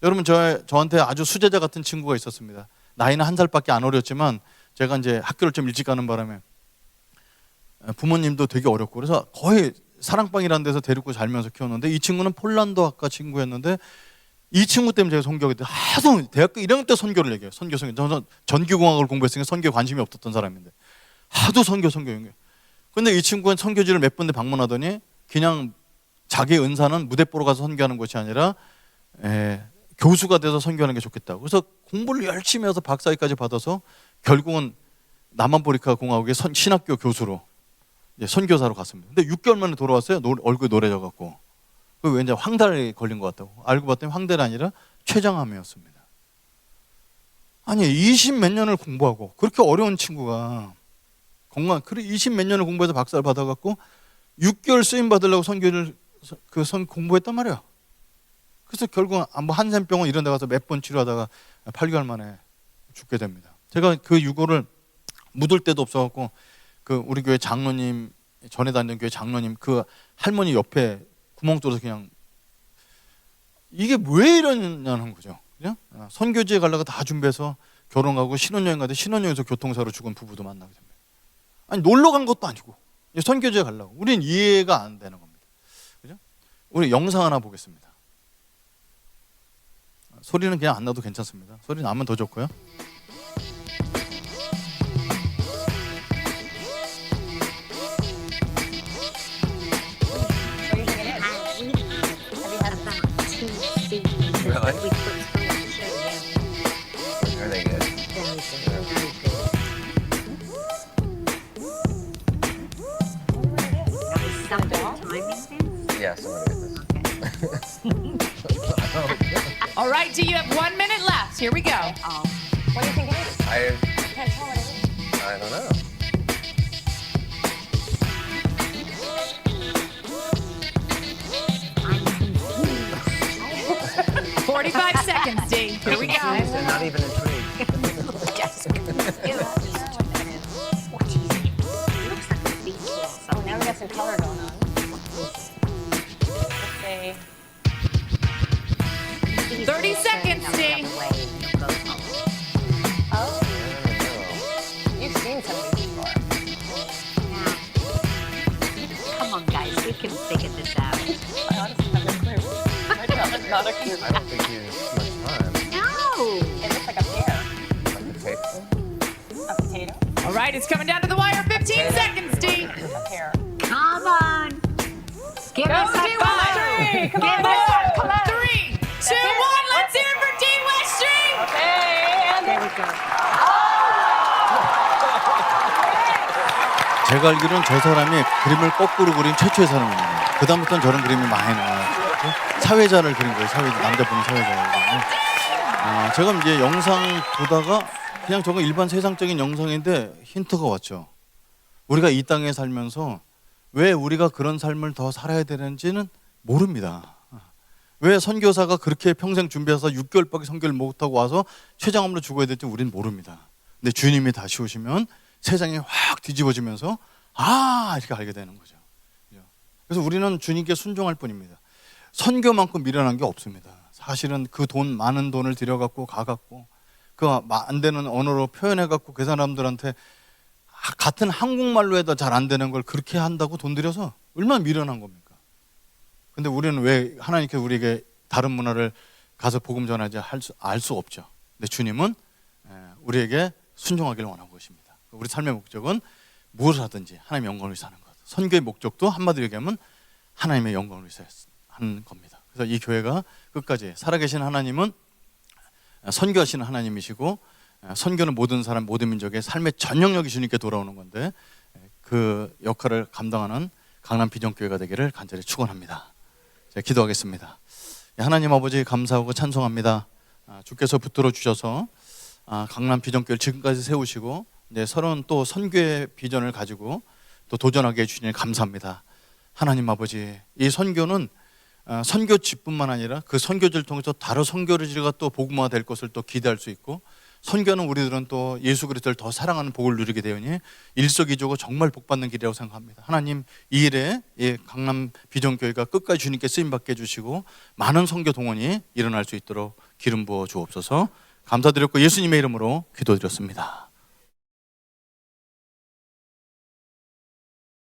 여러분, 저한테 아주 수제자 같은 친구가 있었습니다. 나이는 1살밖에 안 어렸지만 제가 이제 학교를 좀 일찍 가는 바람에 부모님도 되게 어렵고, 그래서 거의 사랑방이라는 데서 데리고 살면서 키웠는데, 이 친구는 폴란드 학과 친구였는데, 이 친구 때문에 제가 선교하게 돼. 하도 대학교 1학년 때 선교를 얘기해요. 선교. 저는 전기공학을 공부했으니까 선교에 관심이 없었던 사람인데 하도 선교. 근데 이 친구는 선교지를 몇 군데 방문하더니 그냥 자기 은사는 무대 보러 가서 선교하는 것이 아니라 교수가 돼서 선교하는 게 좋겠다고. 그래서 공부를 열심히 해서 박사학위까지 받아서 결국은 남아프리카 공화국의 신학교 교수로 선교사로 갔습니다. 근데 6개월 만에 돌아왔어요. 얼굴이 노래져갖고. 그 왠지 황달에 걸린 것 같다고. 알고 봤더니 황달이 아니라 췌장암이었습니다. 아니, 20 몇 년을 공부하고 그렇게 어려운 친구가 그래 20 몇 년을 공부해서 박사를 받아갖고 6개월 쓰임 받으려고 선교를 공부했단 말이야. 그래서 결국 뭐 한센병원 이런 데 가서 몇 번 치료하다가 8개월 만에 죽게 됩니다. 제가 그 유골을 묻을 데도 없어갖고 그 우리 교회 장로님, 전에 다니던 교회 장로님 그 할머니 옆에 구멍 뚫어서 그냥 이게 왜 이러냐는 거죠. 그냥 선교지에 가려고 다 준비해서 결혼하고 신혼여행 가는데 신혼여행에서 교통사로 죽은 부부도 만나게 됩니다. 아니 놀러 간 것도 아니고 선교지에 가려고. 우리는 이해가 안 되는 겁니다. 그죠? 우리 영상 하나 보겠습니다. 소리는 그냥 안 나도 괜찮습니다. 소리 나면 더 좋고요. Really? Are they good? Yeah, someone did this. All right, D, you have 1 minute left. Here we go. What do you think it is? I Can't tell what it is. I don't know. 45 seconds, D. Here we go. They're not even intrigued. Oh, now we got some color going on. Let's see. 30 seconds, D. Oh, you've seen some of these before. Come on, guys, we can figure this out. I honestly have no clue. Not a clue. I don't think you used much time. No! It looks like a pear. Like the tape. A potato. All right, it's coming down to the wire. 15 seconds, D. A pear. Come on! Give us a Five, Come on, come on. 3, 2, 1. Let's hear it for D. Weststreet. Okay, There we go. 제가 알기로는 저 사람이 그림을 거꾸로 그린 최초의 사람입니다. 그 다음부터는 저런 그림이 많이 나와요. 사회자를 그린 거예요. 사회자, 남자분이 사회자예요. 제가 이제 영상 보다가 그냥 저거 일반 세상적인 영상인데 힌트가 왔죠. 우리가 이 땅에 살면서 왜 우리가 그런 삶을 더 살아야 되는지는 모릅니다. 왜 선교사가 그렇게 평생 준비해서 6개월밖에 선교를 못하고 와서 췌장암으로 죽어야 될지 우리는 모릅니다. 근데 주님이 다시 오시면 세상이 확 뒤집어지면서 이렇게 알게 되는 거죠. 그래서 우리는 주님께 순종할 뿐입니다. 선교만큼 미련한 게 없습니다. 사실은 그 많은 돈을 들여갖고 가갖고 그 안 되는 언어로 표현해갖고 그 사람들한테 같은 한국말로 해도 잘 안 되는 걸 그렇게 한다고 돈 들여서 얼마나 미련한 겁니까? 근데 우리는 왜 하나님께 우리에게 다른 문화를 가서 복음 전하지 알 수 없죠. 근데 주님은 우리에게 순종하기를 원하는 것입니다. 우리 삶의 목적은 무엇을 하든지 하나님의 영광을 위해서 하는 것. 선교의 목적도 한마디로 얘기하면 하나님의 영광을 위해서 하는 겁니다. 그래서 이 교회가 끝까지 살아계신 하나님은 선교하시는 하나님이시고 선교는 모든 사람 모든 민족의 삶의 전 영역이 주님께 돌아오는 건데 그 역할을 감당하는 강남 비전교회가 되기를 간절히 축원합니다. 제가 기도하겠습니다. 하나님 아버지 감사하고 찬송합니다. 주께서 붙들어 주셔서 강남 비전교회를 지금까지 세우시고 이제 서로는 또 선교의 비전을 가지고 또 도전하게 해주시니 감사합니다. 하나님 아버지, 이 선교는 선교지뿐만 아니라 그 선교지를 통해서 다른 선교지가 또 복음화 될 것을 또 기대할 수 있고, 선교는 우리들은 또 예수 그리스도를 더 사랑하는 복을 누리게 되오니 일석이조고 정말 복받는 길이라고 생각합니다. 하나님, 이 일에 강남 비전교회가 끝까지 주님께 쓰임받게 해주시고 많은 선교 동원이 일어날 수 있도록 기름 부어 주옵소서. 감사드렸고 예수님의 이름으로 기도드렸습니다.